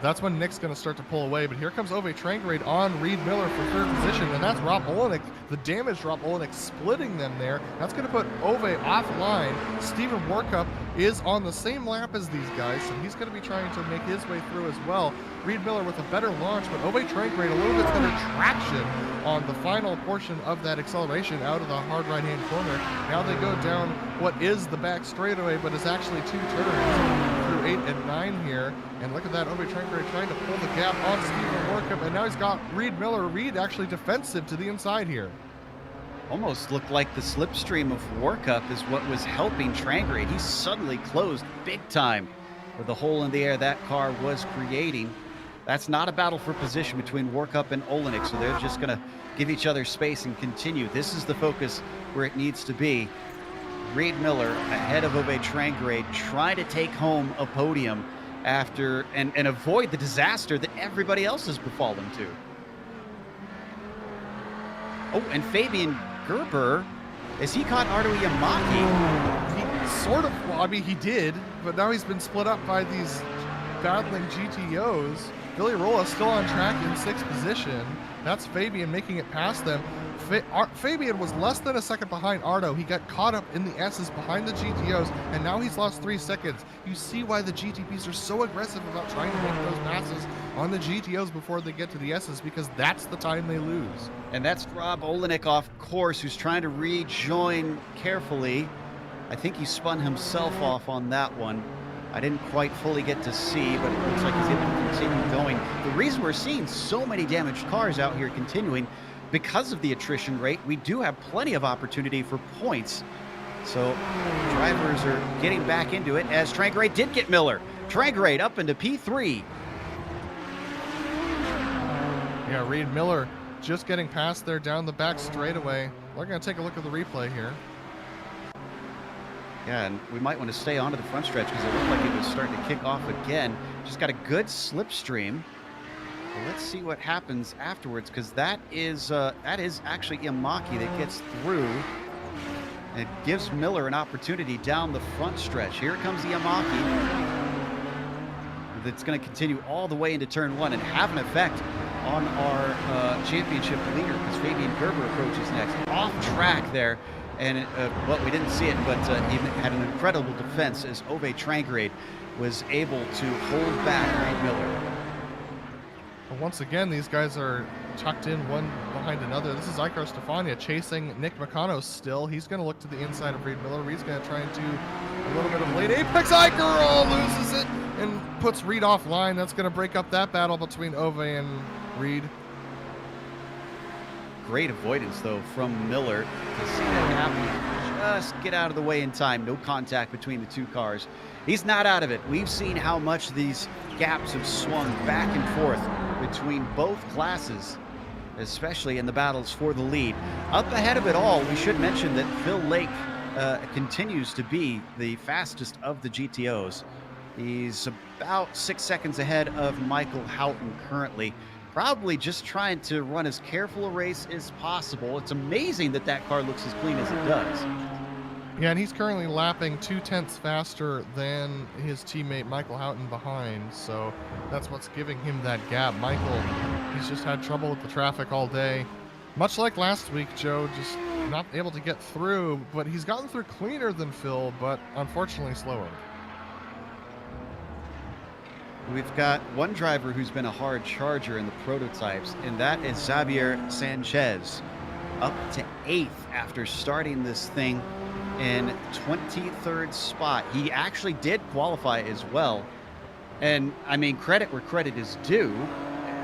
that's when Nick's going to start to pull away. But here comes Ove Trangrade on Reed Miller for 3rd position, and that's Rob Olenek, the damaged Rob Olenek, splitting them there. That's going to put Ove offline. Steven Warkup is on the same lap as these guys, so he's going to be trying to make his way through as well. Reed Miller with a better launch, but Ove Trangrade a little bit better traction on the final portion of that acceleration out of the hard right-hand corner. Now they go down what is the back straightaway, but is actually 2 turns through 8 and 9 here. And look at that, Ove Trangrade trying to pull the gap on Steven Warkup, and now he's got Reed Miller. Reed actually defensive to the inside here. Almost looked like the slipstream of Warkup is what was helping Trangrade. He suddenly closed big time with the hole in the air that car was creating. That's not a battle for position between Warkup and Olenek, so they're just going to give each other space and continue. This is the focus where it needs to be. Reed Miller ahead of Ove Trangrade, trying to take home a podium after and avoid the disaster that everybody else has befallen to. Oh, and Fabian Gerber, as he caught Ardo Yamaki. He sort of, well, I mean, he did, but now he's been split up by these battling GTOs. Billy Rolla still on track in 6th position. That's Fabian making it past them. Fabian was less than a second behind Ardo. He got caught up in the S's behind the GTOs, and now he's lost 3 seconds. You see why the GTPs are so aggressive about trying to make those passes on the GTOs before they get to the S's, because that's the time they lose. And that's Rob Olenek off course, who's trying to rejoin carefully. I think he spun himself off on that one. I didn't quite fully get to see, but it looks like he's able to continue going. The reason we're seeing so many damaged cars out here continuing, because of the attrition rate, we do have plenty of opportunity for points. So drivers are getting back into it, as Trangrade did get Miller. Trangrade up into P3. Yeah, Reed Miller just getting past there down the back straightaway. We're going to take a look at the replay here. Yeah, and we might want to stay onto the front stretch because it looked like it was starting to kick off again. Just got a good slipstream. Well, let's see what happens afterwards, because that is actually Yamaki that gets through. It gives Miller an opportunity down the front stretch. Here comes Yamaki. That's going to continue all the way into turn 1 and have an effect on our championship leader, because Fabian Gerber approaches next. Off track there. And, well, we didn't see it, but he had an incredible defense as Ove Trangrade was able to hold back Reed Miller. But once again, these guys are tucked in one behind another. This is Iker Stefania chasing Nick Mikanos still. He's going to look to the inside of Reed Miller. Reed's going to try and do a little bit of late apex. Iker loses it and puts Reed offline. That's going to break up that battle between Ove and Reed. Great avoidance, though, from Miller to see that happen. Just get out of the way in time. No contact between the two cars. He's not out of it. We've seen how much these gaps have swung back and forth between both classes, especially in the battles for the lead. Up ahead of it all, we should mention that Phil Lake continues to be the fastest of the GTOs. He's about 6 seconds ahead of Michael Houghton currently. Probably just trying to run as careful a race as possible. It's amazing that that car looks as clean as it does. Yeah, and he's currently lapping 0.2 faster than his teammate Michael Houghton behind, so that's what's giving him that gap. Michael, he's just had trouble with the traffic all day. Much like last week, Joe, just not able to get through, but he's gotten through cleaner than Phil, but unfortunately slower. We've got one driver who's been a hard charger in the prototypes, and that is Xavier Sanchez, up to 8th after starting this thing in 23rd spot. He actually did qualify as well. And I mean, credit where credit is due.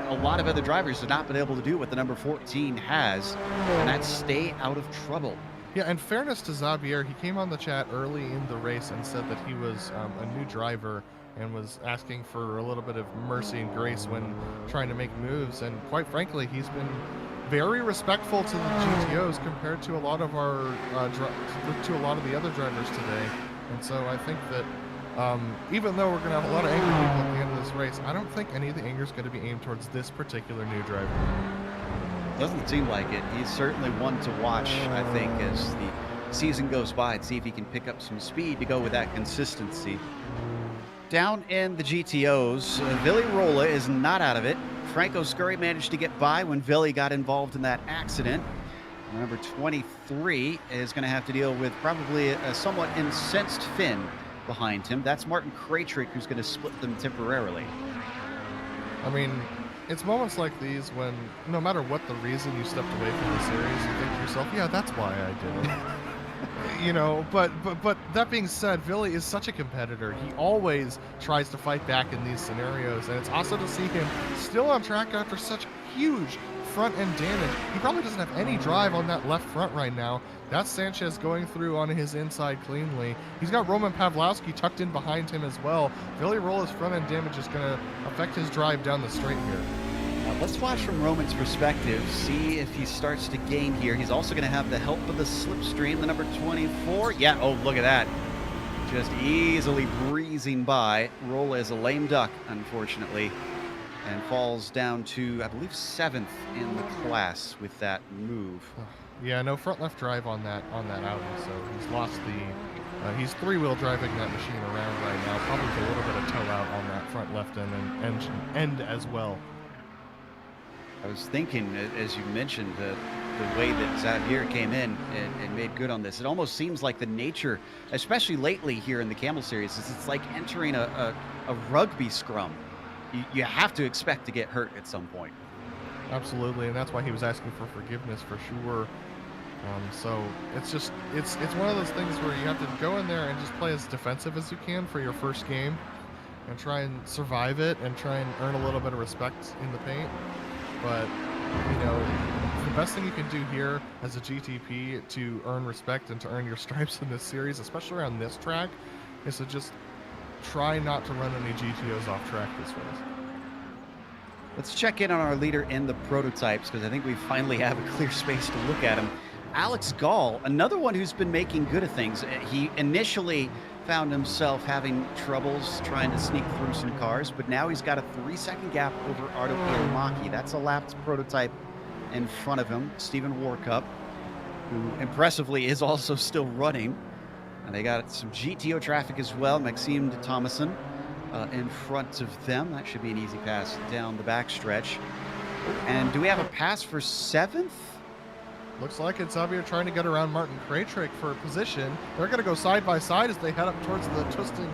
A lot of other drivers have not been able to do what the number 14 has, and that's stay out of trouble. Yeah, in fairness to Xavier, he came on the chat early in the race and said that he was a new driver and was asking for a little bit of mercy and grace when trying to make moves. And quite frankly, he's been very respectful to the GTOs compared to a lot of our to a lot of the other drivers today. And so I think that even though we're going to have a lot of angry people at the end of this race, I don't think any of the anger is going to be aimed towards this particular new driver. Doesn't seem like it. He's certainly one to watch, I think, as the season goes by, and see if he can pick up some speed to go with that consistency. Down in the GTOs, Willy Rolla is not out of it. Franco Scurry managed to get by when Willy got involved in that accident. Number 23 is going to have to deal with probably a somewhat incensed Finn behind him. That's Martin Kraytrick, who's going to split them temporarily. I mean, it's moments like these when, no matter what the reason you stepped away from the series, you think to yourself, yeah, that's why I did it. You know, but that being said, Willy is such a competitor. He always tries to fight back in these scenarios, and it's awesome to see him still on track after such huge front end damage. He probably doesn't have any drive on that left front right now. That's Sanchez going through on his inside cleanly. He's got Roman Pawlowski tucked in behind him as well. Willy Rolla's front end damage is going to affect his drive down the straight here. Let's watch from Roman's perspective, see if he starts to gain here. He's also going to have the help of the slipstream, the number 24. Yeah, oh, look at that. Just easily breezing by. Rolla is a lame duck, unfortunately, and falls down to, I believe, 7th in the class with that move. Yeah, no front left drive on that Audi, so he's lost the... he's three-wheel driving that machine around right now, probably with a little bit of toe out on that front left end and engine end as well. I was thinking, as you mentioned, the way that Xavier came in and made good on this. It almost seems like the nature, especially lately here in the Camel Series, is it's like entering a rugby scrum. You have to expect to get hurt at some point. Absolutely, and that's why he was asking for forgiveness for sure. So it's one of those things where you have to go in there and just play as defensive as you can for your first game and try and survive it and try and earn a little bit of respect in the paint. But, you know, the best thing you can do here as a GTP to earn respect and to earn your stripes in this series, especially around this track, is to just try not to run any GTOs off track this race. Let's check in on our leader in the prototypes, because I think we finally have a clear space to look at him. Alex Gall, another one who's been making good of things. He initially found himself having troubles trying to sneak through some cars, but now he's got a 3-second gap over Arto Iramaki. That's a lapped prototype in front of him, Stephen Warcup, who impressively is also still running. And they got some GTO traffic as well. Maxime de Thomason in front of them. That should be an easy pass down the backstretch. And do we have a pass for 7th? Looks like it's Xavier trying to get around Martin Kraytrick for a position. They're going to go side by side as they head up towards the twisting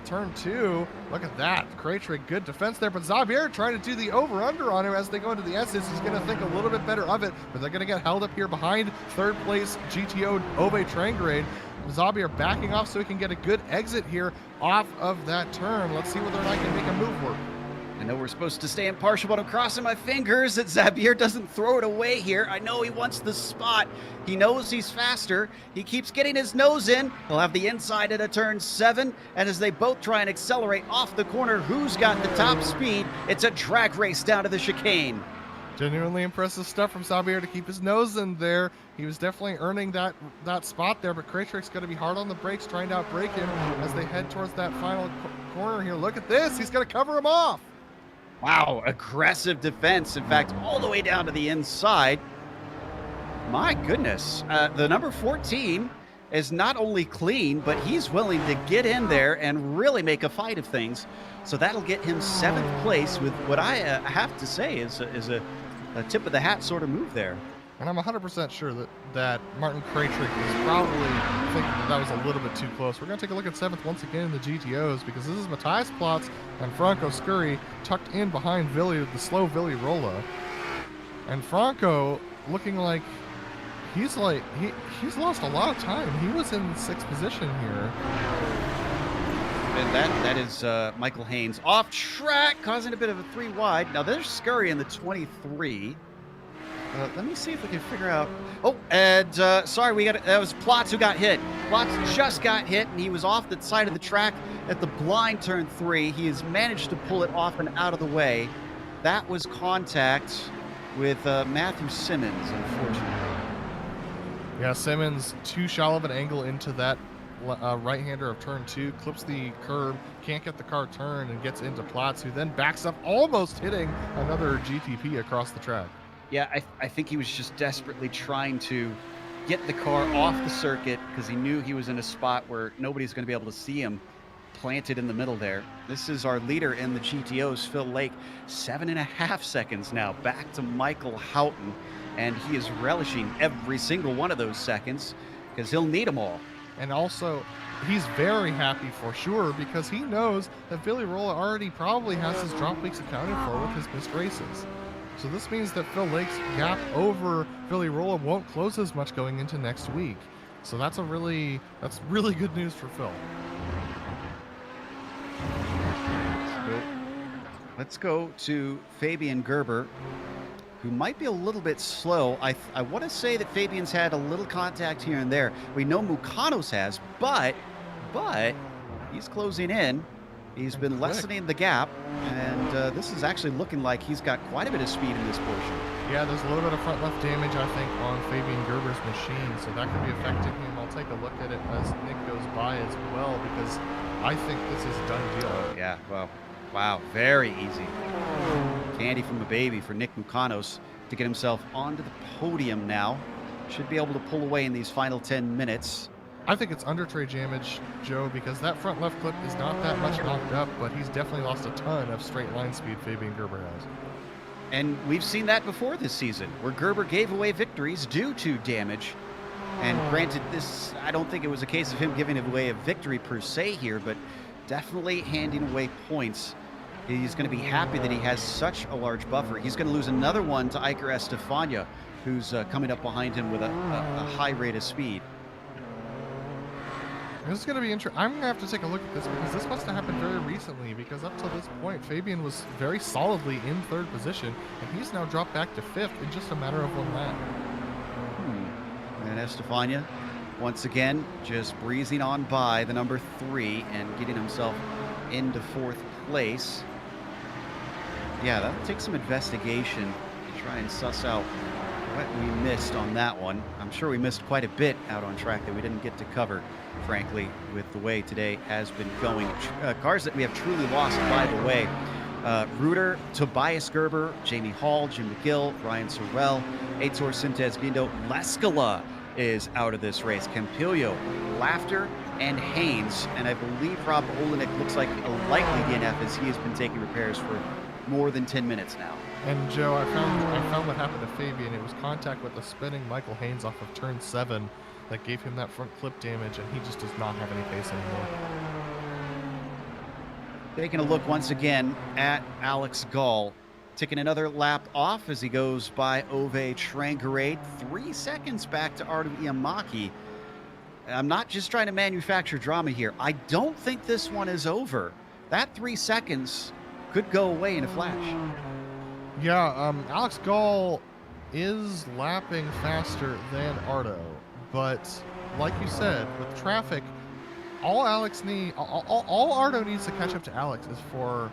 turn 2. Look at that. Kraytrick, good defense there, but Xavier trying to do the over-under on him as they go into the S's. He's going to think a little bit better of it, but they're going to get held up here behind third place GTO Ove Trangrade. Xavier backing off so he can get a good exit here off of that turn. Let's see whether or not he can make a move work. I know we're supposed to stay impartial, but I'm crossing my fingers that Xavier doesn't throw it away here. I know he wants the spot. He knows he's faster. He keeps getting his nose in. He'll have the inside at a turn 7. And as they both try and accelerate off the corner, who's got the top speed? It's a drag race down to the chicane. Genuinely impressive stuff from Xavier to keep his nose in there. He was definitely earning that spot there, but Kraytrick's going to be hard on the brakes, trying to outbrake him as they head towards that final corner here. Look at this. He's going to cover him off. Wow, aggressive defense. In fact, all the way down to the inside. My goodness. The number 14 is not only clean, but he's willing to get in there and really make a fight of things. So that'll get him 7th place with what I have to say is a tip of the hat sort of move there. And I'm 100% sure that Martin Krajcik is probably thinking that was a little bit too close. We're going to take a look at 7th once again in the GTOs, because this is Matthias Plotz and Franco Scurry tucked in behind the slow Villi Rolla. And Franco looking like he's lost a lot of time. He was in 6th position here. And that is Michael Haynes off track, causing a bit of a 3 wide. Now there's Scurry in the 23. Let me see if we can figure out. Oh, and sorry, that was Plotz who got hit. Plotz just got hit, and he was off the side of the track at the blind turn 3. He has managed to pull it off and out of the way. That was contact with Matthew Simmons, unfortunately. Yeah, Simmons too shallow of an angle into that right-hander of turn 2, clips the curb, can't get the car turned, and gets into Plotz, who then backs up, almost hitting another GTP across the track. Yeah, I think he was just desperately trying to get the car off the circuit because he knew he was in a spot where nobody's going to be able to see him planted in the middle there. This is our leader in the GTOs, Phil Lake, 7.5 seconds now, back to Michael Houghton, and he is relishing every single one of those seconds because he'll need them all. And also, he's very happy for sure because he knows that Villi Rolla already probably has his drop weeks accounted for with his missed races. So this means that Phil Lake's gap over Villi Rolla won't close as much going into next week. So that's really good news for Phil. Let's go to Fabian Gerber, who might be a little bit slow. I want to say that Fabian's had a little contact here and there. We know Mukanos has, but he's closing in. He's been lessening the gap, and this is actually looking like he's got quite a bit of speed in this portion. Yeah, there's a little bit of front left damage, I think, on Fabian Gerber's machine, so that could be affecting him. I'll take a look at it as Nick goes by as well, because I think this is a done deal. Yeah, well, wow, very easy. Candy from a baby for Nick Mukanos to get himself onto the podium now. Should be able to pull away in these final 10 minutes. I think it's under tray damage, Joe, because that front left clip is not that much knocked up, but he's definitely lost a ton of straight line speed Fabian Gerber has. And we've seen that before this season, where Gerber gave away victories due to damage. And granted, this, I don't think it was a case of him giving away a victory per se here, but definitely handing away points. He's going to be happy that he has such a large buffer. He's going to lose another one to Iker Estefania, who's coming up behind him with a high rate of speed. This is going to be interesting. I'm going to have to take a look at this because this must have happened very recently, because up to this point, Fabian was very solidly in 3rd position, and he's now dropped back to 5th in just a matter of 1 lap. And Estefania, once again, just breezing on by the number 3 and getting himself into 4th place. Yeah, that'll take some investigation to try and suss out what we missed on that one. I'm sure we missed quite a bit out on track that we didn't get to cover, frankly, with the way today has been going. Cars that we have truly lost, by the way. Reuter, Tobias Gerber, Jamie Hall, Jim McGill, Ryan Sorrell, Aitor Sintes Guindo, Lescala is out of this race. Campillo, Laughter, and Haynes. And I believe Rob Olenek looks like a likely DNF as he has been taking repairs for more than 10 minutes now. And Joe, I found what happened to Fabian. It was contact with the spinning Michael Haynes off of turn 7 that gave him that front clip damage, and he just does not have any pace anymore. Taking a look once again at Alex Gall, taking another lap off as he goes by Ove Trangarade, 3 seconds back to Artem Iamaki. I'm not just trying to manufacture drama here. I don't think this one is over. That 3 seconds could go away in a flash. Yeah, Alex Gall is lapping faster than Ardo, but like you said, with traffic, all Ardo needs to catch up to Alex is for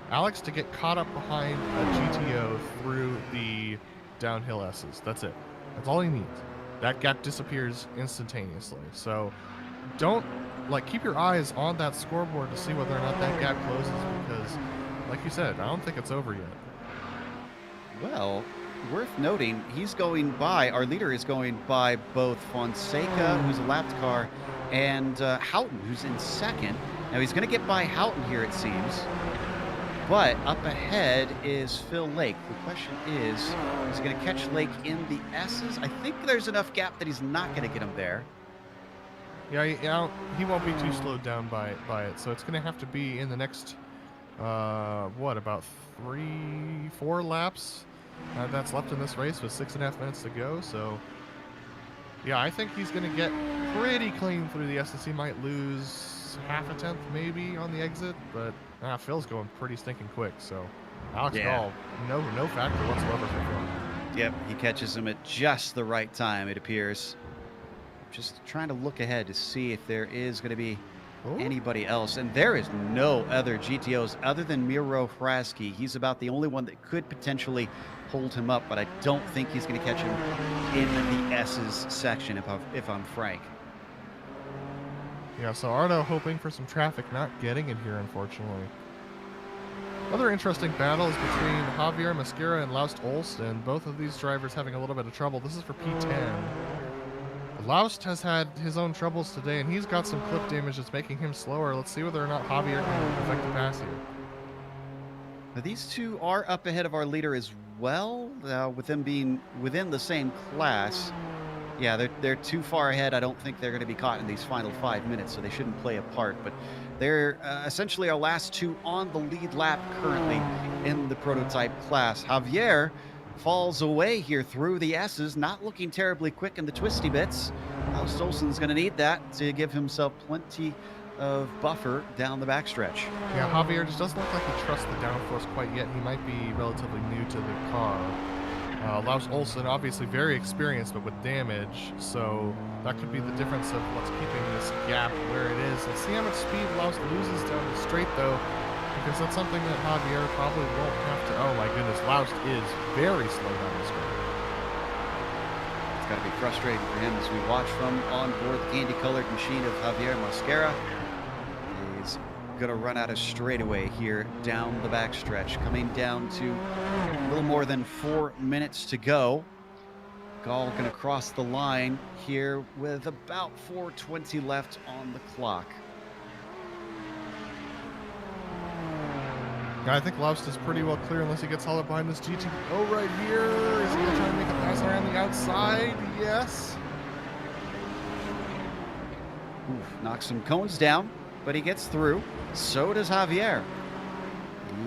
Alex to get caught up behind a GTO through the downhill S's. That's it. That's all he needs. That gap disappears instantaneously. So don't, keep your eyes on that scoreboard to see whether or not that gap closes, because like you said, I don't think it's over yet. Well, worth noting, he's going by, our leader is going by both Fonseca, who's a lapped car, and Houghton, who's in 2nd. Now he's going to get by Houghton here, it seems. But up ahead is Phil Lake. The question is he going to catch Lake in the S's? I think there's enough gap that he's not going to get him there. Yeah, he won't be too slowed down by it. So it's going to have to be in the next, what, about 3-4 laps that's left in this race with 6.5 minutes to go. So, yeah, I think he's going to get pretty clean through the S. He might lose half a tenth maybe on the exit, but Phil's going pretty stinking quick. So, Alex Gall, no factor whatsoever for Phil. Yep, he catches him at just the right time, it appears. Just trying to look ahead to see if there is going to be anybody else. And there is no other GTOs other than Miro Hrasky. He's about the only one that could potentially hold him up, but I don't think he's going to catch him in the S's section, if I'm frank. Yeah, so Arno hoping for some traffic, not getting it here, unfortunately. Other interesting battles between Javier Mosquera and Laust Olsen. Both of these drivers having a little bit of trouble. This is for P10. Laust has had his own troubles today, and he's got some clip damage that's making him slower. Let's see whether or not Javier can affect the pass here. Now, these two are up ahead of our leader as well, with them being within the same class. Yeah, they're too far ahead. I don't think they're going to be caught in these final 5 minutes, so they shouldn't play a part. But they're essentially our last two on the lead lap currently in the prototype class. Javier falls away here through the S's, not looking terribly quick in the twisty bits. Laust Olsen's going to need that to give himself plenty of buffer down the backstretch. Yeah, Javier just doesn't look like he trusts the downforce quite yet. He might be relatively new to the car. Laust Olsen, obviously very experienced, but with damage, so that could be the difference of what's keeping this gap where it is. Let's see how much speed Laust loses down the straight, though, because that's something that Javier probably won't have to. Oh my goodness, Laust is very slow down the straight. It's got to be frustrating for him as we watch from on board the candy-colored machine of Javier Mosquera. He's going to run out of straightaway here down the backstretch, coming down to a little more than 4 minutes to go. Gall going to cross the line here with about 4:20 left on the clock. I think Laust is pretty well clear unless he gets hauled up behind this GTO right here. Is he going to try to make a pass around the outside? Yes. Oof, knocks some cones down, but he gets through. So does Javier.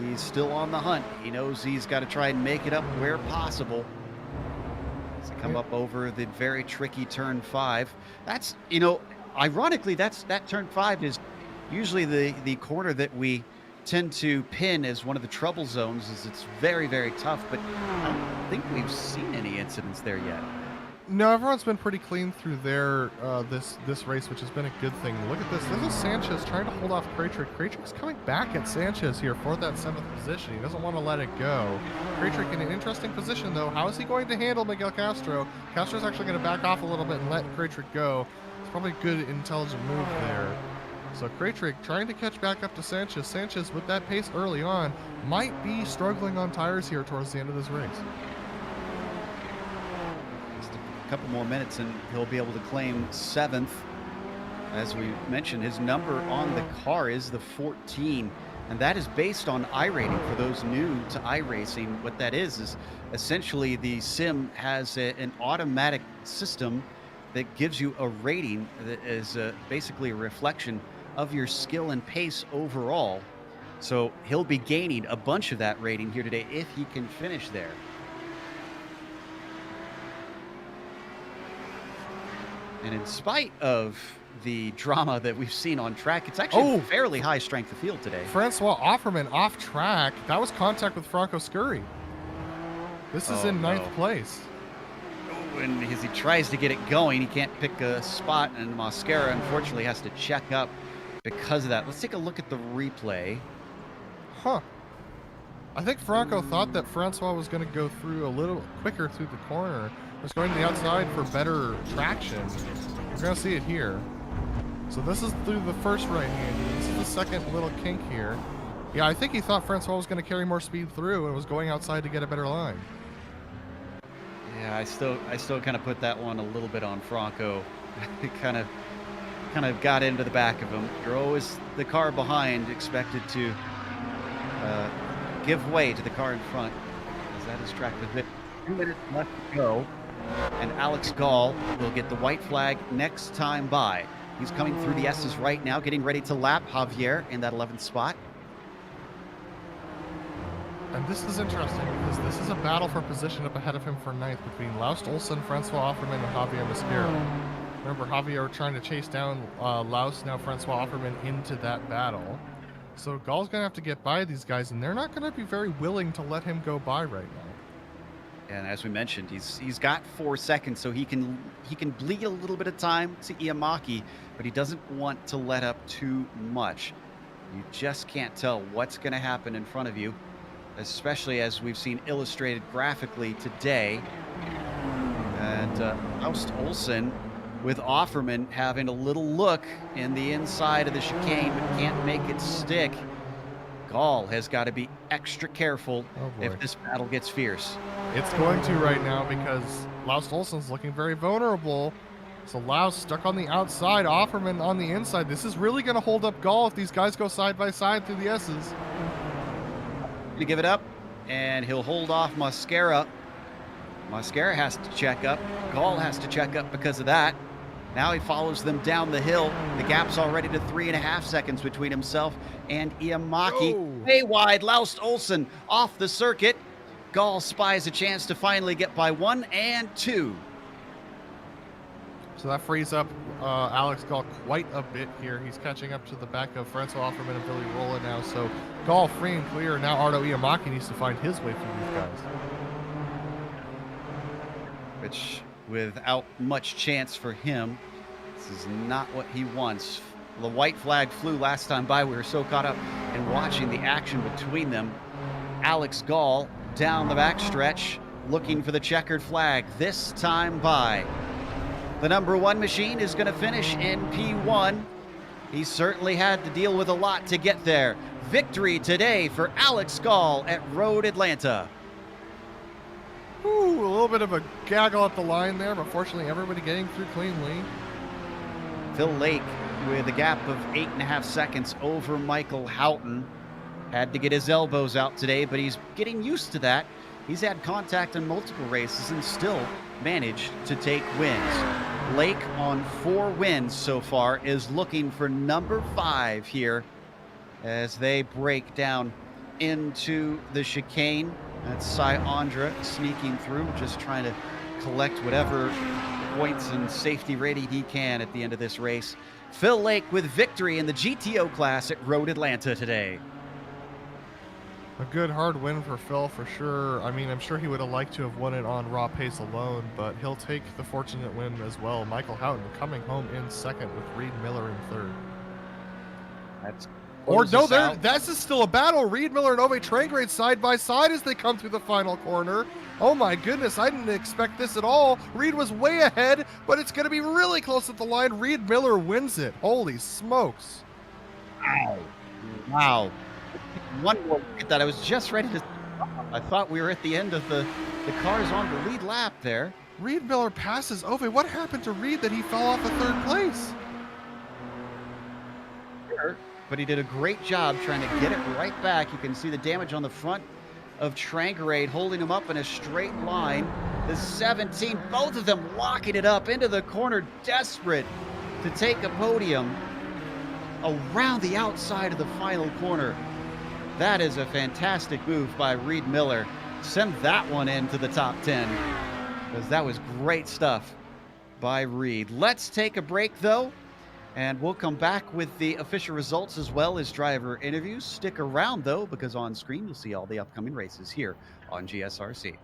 He's still on the hunt. He knows he's got to try and make it up where possible. As they come up over the very tricky turn 5. That's, ironically, that turn 5 is usually the corner that we tend to pin as one of the trouble zones, as it's very, very tough, but I don't think we've seen any incidents there yet. No, everyone's been pretty clean through their this race, which has been a good thing. Look at this. This is Sanchez trying to hold off Krajcik. Krajcik's coming back at Sanchez here for that 7th position. He doesn't want to let it go. Krajcik in an interesting position, though. How is he going to handle Miguel Castro? Castro's actually going to back off a little bit and let Krajcik go. It's probably a good, intelligent move there. So Krajcik trying to catch back up to Sanchez. Sanchez, with that pace early on, might be struggling on tires here towards the end of this race. Just a couple more minutes and he'll be able to claim 7th. As we mentioned, his number on the car is the 14, and that is based on iRating. For those new to iRacing, what that is essentially the sim has an automatic system that gives you a rating that is basically a reflection of your skill and pace overall. So he'll be gaining a bunch of that rating here today if he can finish there. And in spite of the drama that we've seen on track, it's actually a fairly high strength of field today. Francois Offerman off track. That was contact with Franco Scurry. This is in 9th place. And as he tries to get it going, he can't pick a spot, and Mosquera unfortunately has to check up because of that. Let's take a look at the replay. Huh. I think Franco thought that Francois was going to go through a little quicker through the corner. Was going to the outside for better traction. We're going to see it here. So this is through the first right-hand. This is the second little kink here. Yeah, I think he thought Francois was going to carry more speed through and was going outside to get a better line. Yeah, I still kind of put that one a little bit on Franco. It kind of got into the back of him. You're always the car behind expected to give way to the car in front, as that is track with 2 minutes left to go. And Alex Gall will get the white flag next time by. He's coming through the S's right now, getting ready to lap Javier in that 11th spot. And this is interesting because this is a battle for position up ahead of him for 9th between Laust Olsen, Francois Offerman, and Javier Mosquera. Remember, Javier trying to chase down Laust, now Francois Offerman, into that battle. So Gall's going to have to get by these guys, and they're not going to be very willing to let him go by right now. And as we mentioned, he's got 4 seconds, so he can bleed a little bit of time to Iamaki, but he doesn't want to let up too much. You just can't tell what's going to happen in front of you, especially as we've seen illustrated graphically today. And Laust Olsen with Offerman having a little look in the inside of the chicane, but can't make it stick. Gall has got to be extra careful if this battle gets fierce. It's going to right now because Laust Olsen's looking very vulnerable. So Laust stuck on the outside, Offerman on the inside. This is really going to hold up Gall if these guys go side by side through the S's. To give it up, and he'll hold off Mosquera. Mosquera has to check up. Gall has to check up because of that. Now he follows them down the hill. The gap's already to 3.5 seconds between himself and Iamaki. Way wide, Laust Olsen off the circuit. Gall spies a chance to finally get by 1 and 2. So that frees up Alex Gall quite a bit here. He's catching up to the back of Francois Offerman and Billy Rolla now. So Gall free and clear. Now Ardo Iamaki needs to find his way through these guys. Which, without much chance for him, this is not what he wants. The white flag flew last time by. We were so caught up in watching the action between them. Alex Gall down the backstretch looking for the checkered flag this time by. The number 1 machine is going to finish in P1. He certainly had to deal with a lot to get there. Victory today for Alex Gall at Road Atlanta. Ooh, a little bit of a gaggle at the line there, but fortunately everybody getting through cleanly. Phil Lake with a gap of 8.5 seconds over Michael Houghton. Had to get his elbows out today, but he's getting used to that. He's had contact in multiple races and still managed to take wins. Lake on 4 wins so far is looking for number 5 here as they break down into the chicane. That's Cy Andra sneaking through, just trying to collect whatever points and safety rating he can at the end of this race. Phil Lake with victory in the GTO class at Road Atlanta today. A good hard win for Phil for sure. I mean, I'm sure he would have liked to have won it on raw pace alone, but he'll take the fortunate win as well. Michael Houghton coming home in 2nd with Reed Miller in 3rd. This is still a battle. Reed Miller and Ove Trangrade side by side as they come through the final corner. Oh my goodness, I didn't expect this at all. Reed was way ahead, but it's going to be really close at the line. Reed Miller wins it. Holy smokes. Wow. One more look at that. I was just ready to stop. I thought we were at the end of the cars on the lead lap there. Reed Miller passes Ove. What happened to Reed that he fell off of 3rd place? But he did a great job trying to get it right back. You can see the damage on the front of Trangrade holding him up in a straight line. The 17, both of them locking it up into the corner, desperate to take a podium around the outside of the final corner. That is a fantastic move by Reed Miller. Send that one into the top 10 because that was great stuff by Reed. Let's take a break though, and we'll come back with the official results as well as driver interviews. Stick around though, because on screen you'll see all the upcoming races here on GSRC.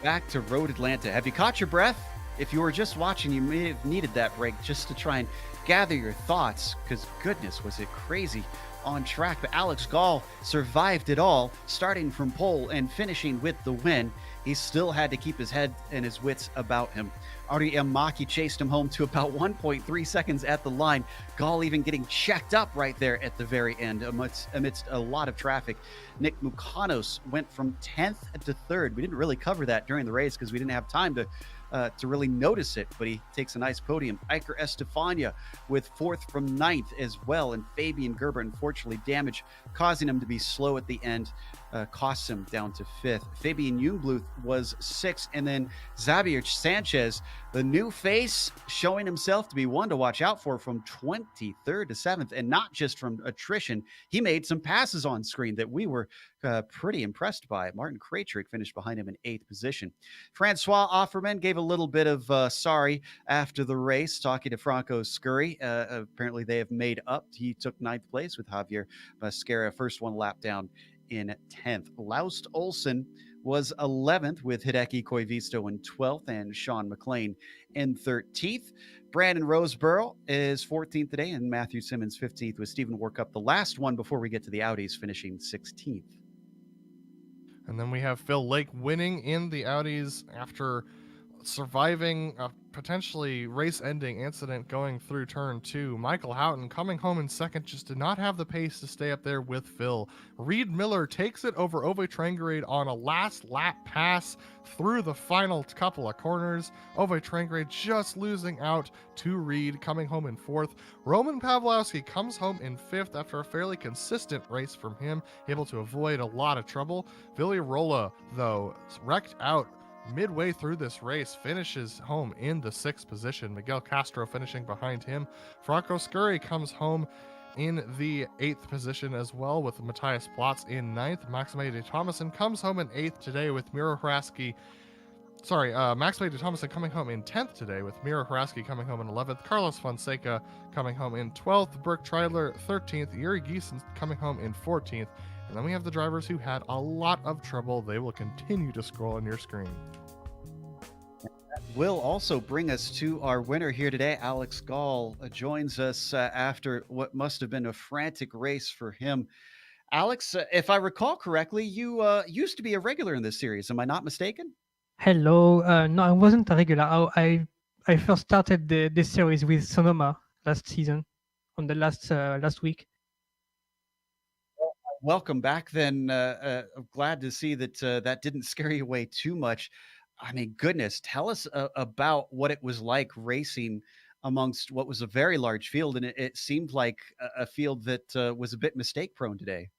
back to Road Atlanta. Have you caught your breath? If you were just watching, you may have needed that break just to try and gather your thoughts, because goodness, was it crazy on track. But Alex Gall survived it all, starting from pole and finishing with the win. He still had to keep his head and his wits about him. RDM Maki chased him home to about 1.3 seconds at the line. Gall even getting checked up right there at the very end amidst a lot of traffic. Nick Mukanos went from 10th to 3rd. We didn't really cover that during the race because we didn't have time to really notice it, but he takes a nice podium. Iker Estefania with 4th from 9th as well, and Fabian Gerber, unfortunately, damage causing him to be slow at the end, costs him down to 5th. Fabian Jungbluth was 6th, and then Xavier Sanchez, the new face, showing himself to be one to watch out for from 23rd to 7th, and not just from attrition. He made some passes on screen that we were pretty impressed by. Martin Krajcik finished behind him in 8th position. Francois Offerman gave a little bit of sorry after the race, talking to Franco Scurry. Apparently they have made up. He took 9th place with Javier Mascara, first one lap down in 10th. Laust Olsen was 11th with Hideki Koivisto in 12th and Sean McLean in 13th. Brandon Roseborough is 14th today, and Matthew Simmons 15th with Stephen Workup, the last one before we get to the Audis, finishing 16th. And then we have Phil Lake winning in the Audis after surviving a potentially race-ending incident going through turn 2. Michael Houghton coming home in 2nd just did not have the pace to stay up there with Phil. Reed Miller takes it over Ove Trangerade on a last lap pass through the final couple of corners. Ove Trangerade just losing out to Reed, coming home in 4th. Roman Pawlowski comes home in 5th after a fairly consistent race from him, able to avoid a lot of trouble. Villy Rolla, though, wrecked out midway through this race, finishes home in the 6th position. Miguel Castro finishing behind him. Franco Scurry comes home in the 8th position as well, with Matthias Platz in 9th. Maxime de Thomason comes home in 8th today with Miro Haraski. Maxime de Thomason coming home in 10th today with Miro Haraski coming home in 11th. Carlos Fonseca coming home in 12th. Burke Treidler 13th. Yuri Giesen coming home in 14th. And then we have the drivers who had a lot of trouble. They will continue to scroll on your screen. That will also bring us to our winner here today. Alex Gall joins us after what must have been a frantic race for him. Alex, if I recall correctly, you used to be a regular in this series. Am I not mistaken? Hello. No, I wasn't a regular. I first started this series with Sonoma last season, on the last week. Welcome back then. I'm glad to see that that didn't scare you away too much. I mean, goodness, tell us about what it was like racing amongst what was a very large field, and it seemed like a field that was a bit mistake prone today.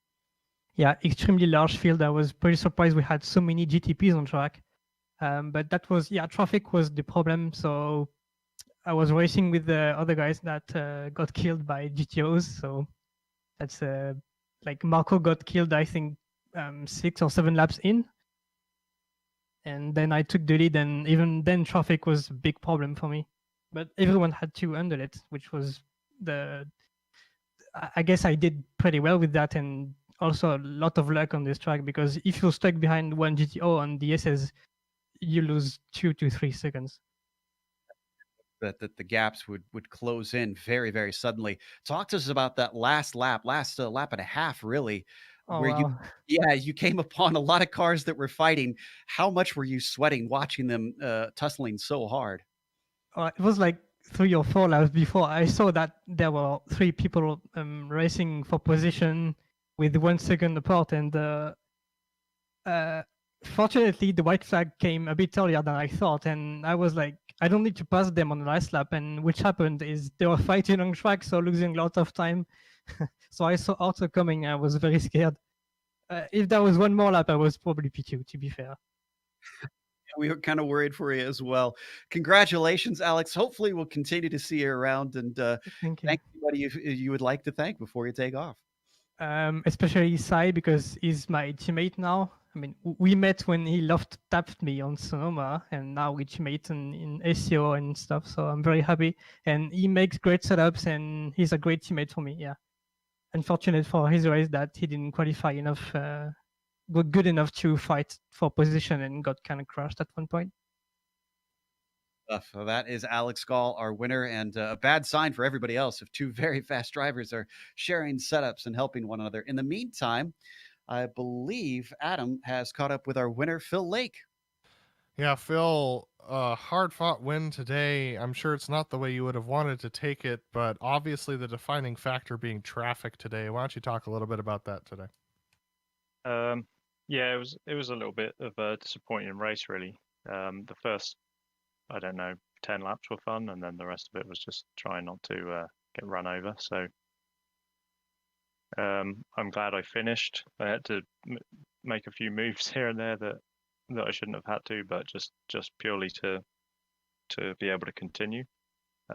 Yeah, extremely large field. I was pretty surprised we had so many GTPs on track. But that was, traffic was the problem. So I was racing with the other guys that got killed by GTOs. So that's like Marco got killed, I think, 6 or 7 laps in. And then I took the lead, and even then traffic was a big problem for me. But everyone had to handle it, which was I guess I did pretty well with that, and also a lot of luck on this track, because if you're stuck behind one GTO on DSs, you lose 2 to 3 seconds. That the gaps would close in very, very suddenly. Talk to us about that last lap and a half, really, where wow. you came upon a lot of cars that were fighting. How much were you sweating watching them tussling so hard? It was like 3 or 4 laps before I saw that there were 3 people racing for position with 1 second apart, and fortunately the white flag came a bit earlier than I thought, and I was like, I don't need to pass them on the last lap. And which happened is they were fighting on track, so losing a lot of time. So I saw Arthur coming. I was very scared. If there was one more lap, I was probably P2, to be fair. We were kind of worried for you as well. Congratulations, Alex. Hopefully we'll continue to see you around, and Thank you. thank anybody you would like to thank before you take off. Especially Sai, because he's my teammate now. I mean, we met when he left tapped me on Sonoma, and now we teammate in SEO and stuff. So I'm very happy, and he makes great setups, and he's a great teammate for me. Yeah, unfortunate for his race that he didn't qualify enough were good enough to fight for position and got kind of crushed at one point. So that is Alex Gall, our winner, and a bad sign for everybody else if two very fast drivers are sharing setups and helping one another. In the meantime, I believe Adam has caught up with our winner, Phil Lake. Yeah, Phil, hard-fought win today. I'm sure it's not the way you would have wanted to take it, but obviously the defining factor being traffic today. Why don't you talk a little bit about that today? Yeah, it was a little bit of a disappointing race, really. The first, I don't know, 10 laps were fun, and then the rest of it was just trying not to get run over. So I'm glad I finished. I had to make a few moves here and there that I shouldn't have had to, but just purely to be able to continue.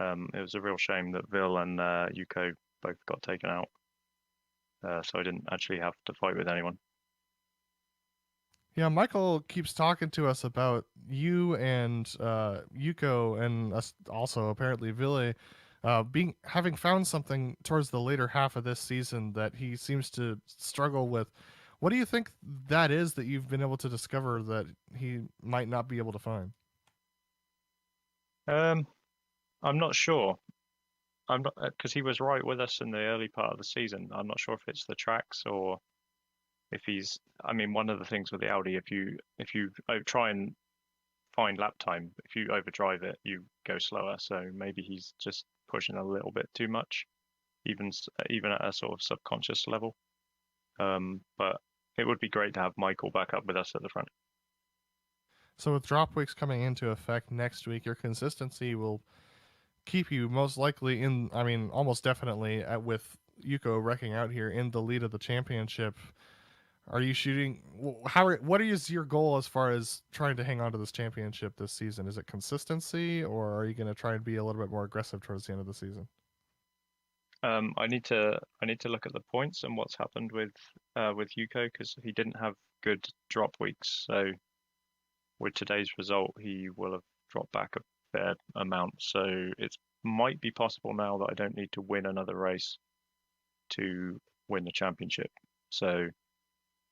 It was a real shame that Vil and Yuko both got taken out, so I didn't actually have to fight with anyone. Yeah, Michael keeps talking to us about you and Yuko and us also apparently Ville having found something towards the later half of this season that he seems to struggle with. What do you think that is that you've been able to discover that he might not be able to find? I'm not sure. I'm not, because he was right with us in the early part of the season. I'm not sure if it's the tracks or if he's. I mean, one of the things with the Audi, if you try and find lap time, if you overdrive it, you go slower. So maybe he's just pushing a little bit too much, even at a sort of subconscious level. But it would be great to have Michael back up with us at the front. So with drop weeks coming into effect next week, your consistency will keep you most likely in, I mean, almost definitely with Yuko wrecking out here in the lead of the championship. Are you shooting? What is your goal as far as trying to hang on to this championship this season? Is it consistency, or are you going to try and be a little bit more aggressive towards the end of the season? I need to look at the points and what's happened with Yuko, because he didn't have good drop weeks. So with today's result, he will have dropped back a fair amount. So it might be possible now that I don't need to win another race to win the championship. So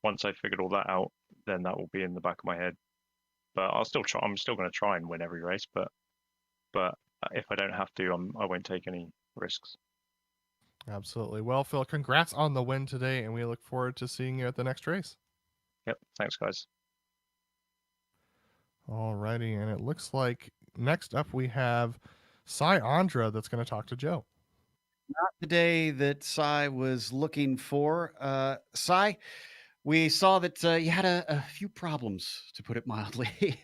once I figured all that out, then that will be in the back of my head. But I'll still try. I'm still going to try and win every race. But if I don't have to, I won't take any risks. Absolutely. Well, Phil, congrats on the win today, and we look forward to seeing you at the next race. Yep. Thanks, guys. Alrighty, and it looks like next up we have Cy Andra that's going to talk to Joe. Not the day that Cy was looking for. Cy, we saw that you had a few problems, to put it mildly.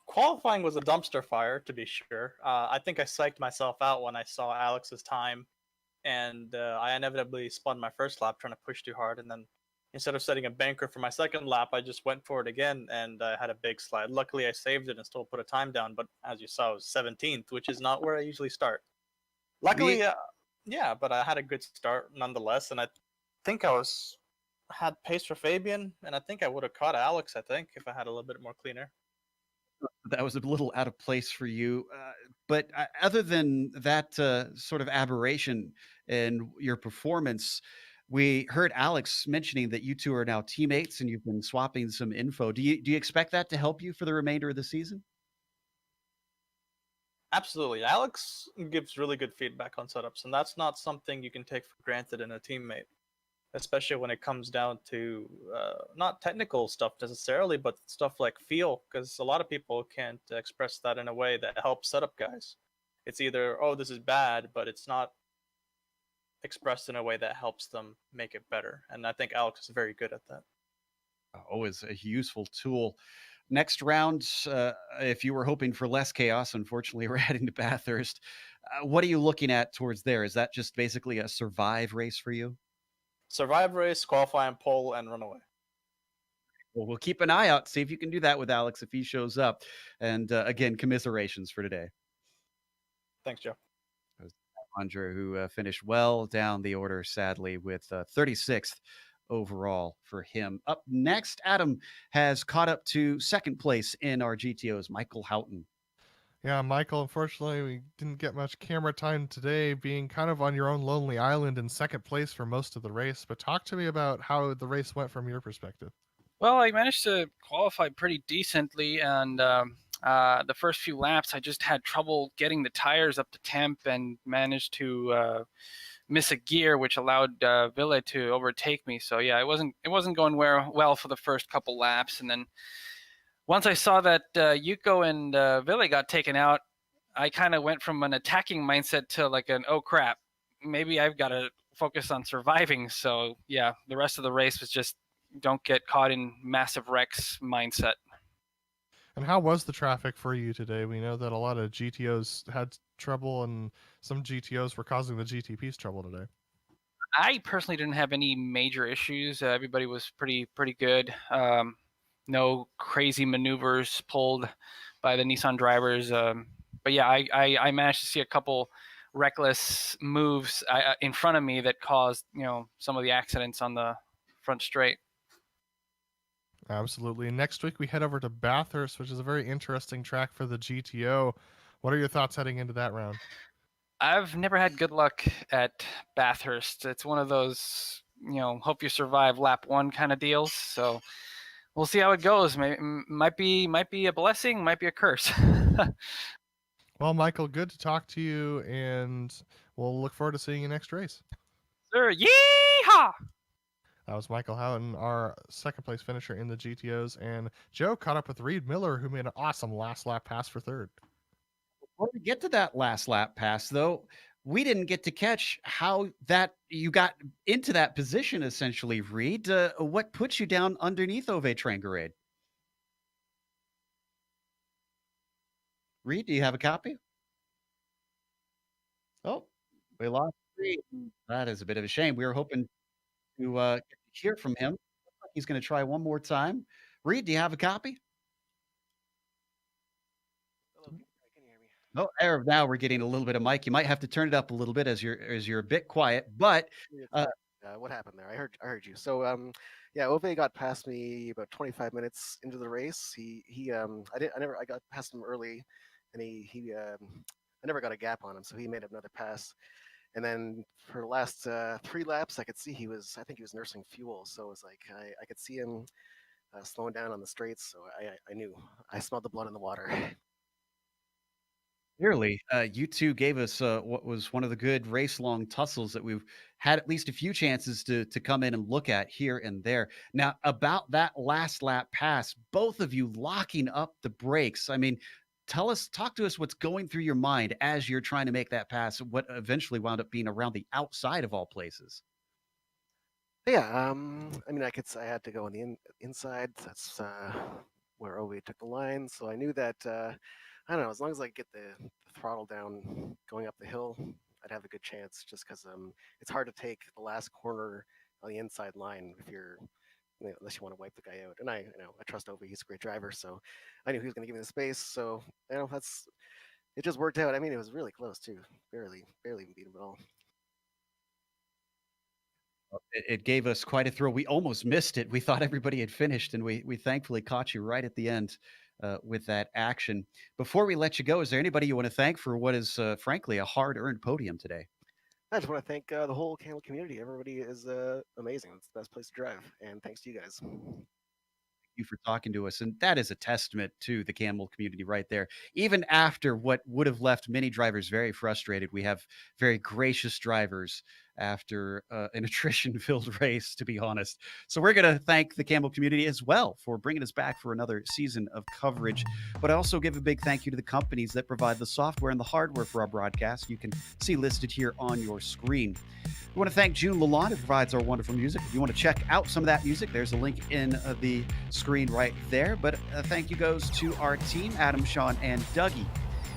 Qualifying was a dumpster fire, to be sure. I think I psyched myself out when I saw Alex's time, and I inevitably spun my first lap trying to push too hard, and then instead of setting a banker for my second lap, I just went for it again, and I had a big slide. Luckily, I saved it and still put a time down, but as you saw, I was 17th, which is not where I usually start. Luckily, yeah, but I had a good start nonetheless, and I think I had pace for Fabian, and I think I would have caught Alex, I think, if I had a little bit more cleaner. That was a little out of place for you. But other than that sort of aberration in your performance, we heard Alex mentioning that you two are now teammates and you've been swapping some info. Do you expect that to help you for the remainder of the season? Absolutely. Alex gives really good feedback on setups, and that's not something you can take for granted in a teammate, especially when it comes down to not technical stuff necessarily, but stuff like feel, because a lot of people can't express that in a way that helps setup guys. It's either, oh, this is bad, but it's not expressed in a way that helps them make it better. And I think Alex is very good at that. Always a useful tool. Next round, if you were hoping for less chaos, unfortunately, we're heading to Bathurst. What are you looking at towards there? Is that just basically a survive race for you? Survive race, qualify and pole, and run away. Well, we'll keep an eye out, see if you can do that with Alex if he shows up. And again, commiserations for today. Thanks, Joe. That was Andre, who finished well down the order, sadly, with 36th overall for him. Up next, Adam has caught up to second place in our GTOs, Michael Houghton. Yeah, Michael, unfortunately, we didn't get much camera time today, being kind of on your own lonely island in second place for most of the race. But talk to me about how the race went from your perspective. Well, I managed to qualify pretty decently, and the first few laps, I just had trouble getting the tires up to temp and managed to miss a gear, which allowed Ville to overtake me. So yeah, it wasn't going well for the first couple laps, and then once I saw that Yuko and Ville got taken out, I kind of went from an attacking mindset to like an oh crap, maybe I've got to focus on surviving. So yeah, the rest of the race was just don't get caught in massive wrecks mindset. And how was the traffic for you today? We know that a lot of GTOs had trouble, and some GTOs were causing the GTPs trouble today. I personally didn't have any major issues. Everybody was pretty good. No crazy maneuvers pulled by the Nissan drivers. But yeah, I managed to see a couple reckless moves in front of me that caused some of the accidents on the front straight. Absolutely. Next week we head over to Bathurst, which is a very interesting track for the GTO. What are your thoughts heading into that round? I've never had good luck at Bathurst. It's one of those, hope you survive lap one kind of deals. So we'll see how it goes. Might be a blessing, might be a curse. Well, Michael, good to talk to you, and we'll look forward to seeing you next race. Sir, yeehaw! That was Michael Houghton, our second place finisher in the GTOs, and Joe caught up with Reed Miller, who made an awesome last lap pass for third. Before we get to that last lap pass, though, we didn't get to catch how that you got into that position, essentially, Reed. What put you down underneath Ove Trangarade? Reed, do you have a copy? Oh, we lost Reed. That is a bit of a shame. We were hoping to get to hear from him. He's going to try one more time. Reed, do you have a copy? Hello, can you hear me? Oh, now we're getting a little bit of mic. You might have to turn it up a little bit as you're a bit quiet. But What happened there? I heard you. So yeah, Ove got past me about 25 minutes into the race. I got past him early, and I never got a gap on him, so he made another pass. And then for the last 3 laps, I could see I think he was nursing fuel. So it was like I could see him slowing down on the straights. So I knew. I smelled the blood in the water. clearly, you two gave us what was one of the good race-long tussles that we've had at least a few chances to come in and look at here and there. Now, about that last lap pass, both of you locking up the brakes. I mean, talk to us what's going through your mind as you're trying to make that pass, what eventually wound up being around the outside of all places. Yeah, I mean, I had to go on the inside. That's where Ove took the line. So I knew that, I don't know, as long as I get the throttle down going up the hill, I'd have a good chance, just because it's hard to take the last corner on the inside line if you're, unless you want to wipe the guy out. And I trust Ove, he's a great driver, so I knew he was going to give me the space. So, it just worked out. I mean, it was really close too. Barely even beat him at all. It gave us quite a thrill. We almost missed it. We thought everybody had finished, and we thankfully caught you right at the end with that action. Before we let you go, is there anybody you want to thank for what is, frankly, a hard-earned podium today? I just want to thank the whole Kamel community. Everybody is amazing. It's the best place to drive, and thanks to you guys. You for talking to us, and that is a testament to the Kamel community right there. Even after what would have left many drivers very frustrated, we have very gracious drivers after an attrition-filled race, to be honest. So we're going to thank the Kamel community as well for bringing us back for another season of coverage. But I also give a big thank you to the companies that provide the software and the hardware for our broadcast. You can see listed here on your screen. We want to thank June Lalonde, who provides our wonderful music. If you want to check out some of that music, there's a link in the screen right there. But thank you goes to our team, Adam, Sean, and Dougie.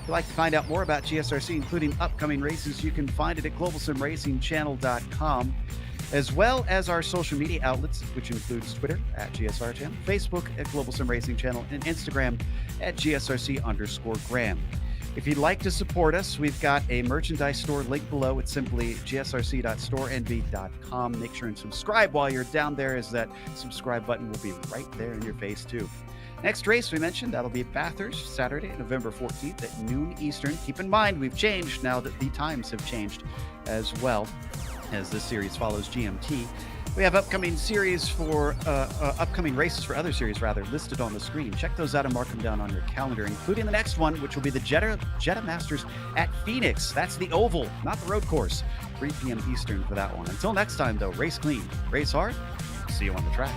If you'd like to find out more about GSRC, including upcoming races, you can find it at globalsimracingchannel.com, as well as our social media outlets, which includes Twitter at GSR Channel, Facebook at Global Sim Racing Channel, and Instagram at GSRC_Graham. If you'd like to support us, we've got a merchandise store link below. It's simply gsrc.storenv.com. Make sure and subscribe while you're down there, as that subscribe button will be right there in your face too. Next race we mentioned, that'll be at Bathurst, Saturday, November 14th at noon Eastern. Keep in mind, we've changed now that the times have changed as well, as this series follows GMT. We have upcoming races for other series listed on the screen. Check those out and mark them down on your calendar, including the next one, which will be the Jeddah Masters at Phoenix. That's the oval, not the road course. 3 p.m. Eastern for that one. Until next time, though, race clean, race hard. See you on the track.